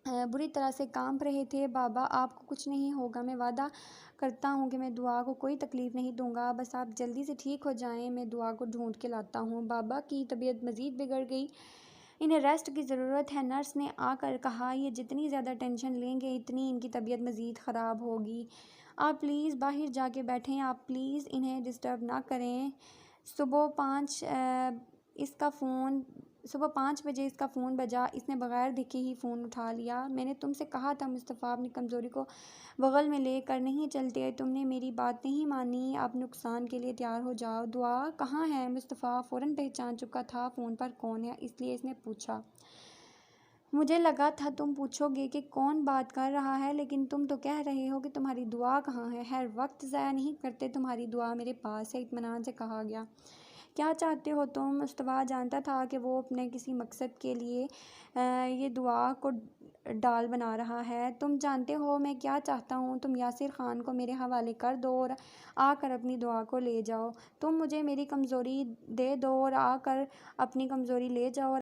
बुरी तरह से कांप रहे थे। बाबा, आपको कुछ नहीं होगा, मैं वादा करता हूँ कि मैं दुआ को कोई तकलीफ़ नहीं दूंगा, बस आप जल्दी से ठीक हो जाएं, मैं दुआ को ढूंढ के लाता हूँ। बाबा की तबीयत मज़ीद बिगड़ गई, इन्हें रेस्ट की ज़रूरत है। नर्स ने आकर कहा, ये जितनी ज़्यादा टेंशन लेंगे इतनी इनकी तबीयत मज़ीद ख़राब होगी। आप प्लीज़ बाहर जाके बैठें, आप प्लीज़ इन्हें डिस्टर्ब ना करें। सुबह 5 इसका फ़ोन सुबह 5 बजे इसका फ़ोन बजा। इसने बगैर देखे ही फ़ोन उठा लिया। मैंने तुमसे कहा था मुस्तफ़ा, अपनी कमज़ोरी को बगल में लेकर नहीं चलते, तुमने मेरी बात नहीं मानी। अब नुकसान के लिए तैयार हो जाओ। दुआ कहाँ है? मुस्तफ़ा फ़ौरन पहचान चुका था फ़ोन पर कौन है, इसलिए इसने पूछा। मुझे लगा था तुम पूछोगे कि कौन बात कर रहा है, लेकिन तुम तो कह रहे हो कि तुम्हारी दुआ कहाँ है। हर वक्त ज़ाया नहीं करते, तुम्हारी दुआ मेरे पास है, इत्मीनान से कहा गया। क्या चाहते हो तुम? मुस्तफ़ा जानता था कि वो अपने किसी मकसद के लिए ये दुआ को डाल बना रहा है। तुम जानते हो मैं क्या चाहता हूँ? तुम यासिर ख़ान को मेरे हवाले कर दो और आकर अपनी दुआ को ले जाओ। तुम मुझे मेरी कमज़ोरी दे दो और आकर अपनी कमज़ोरी ले जाओ।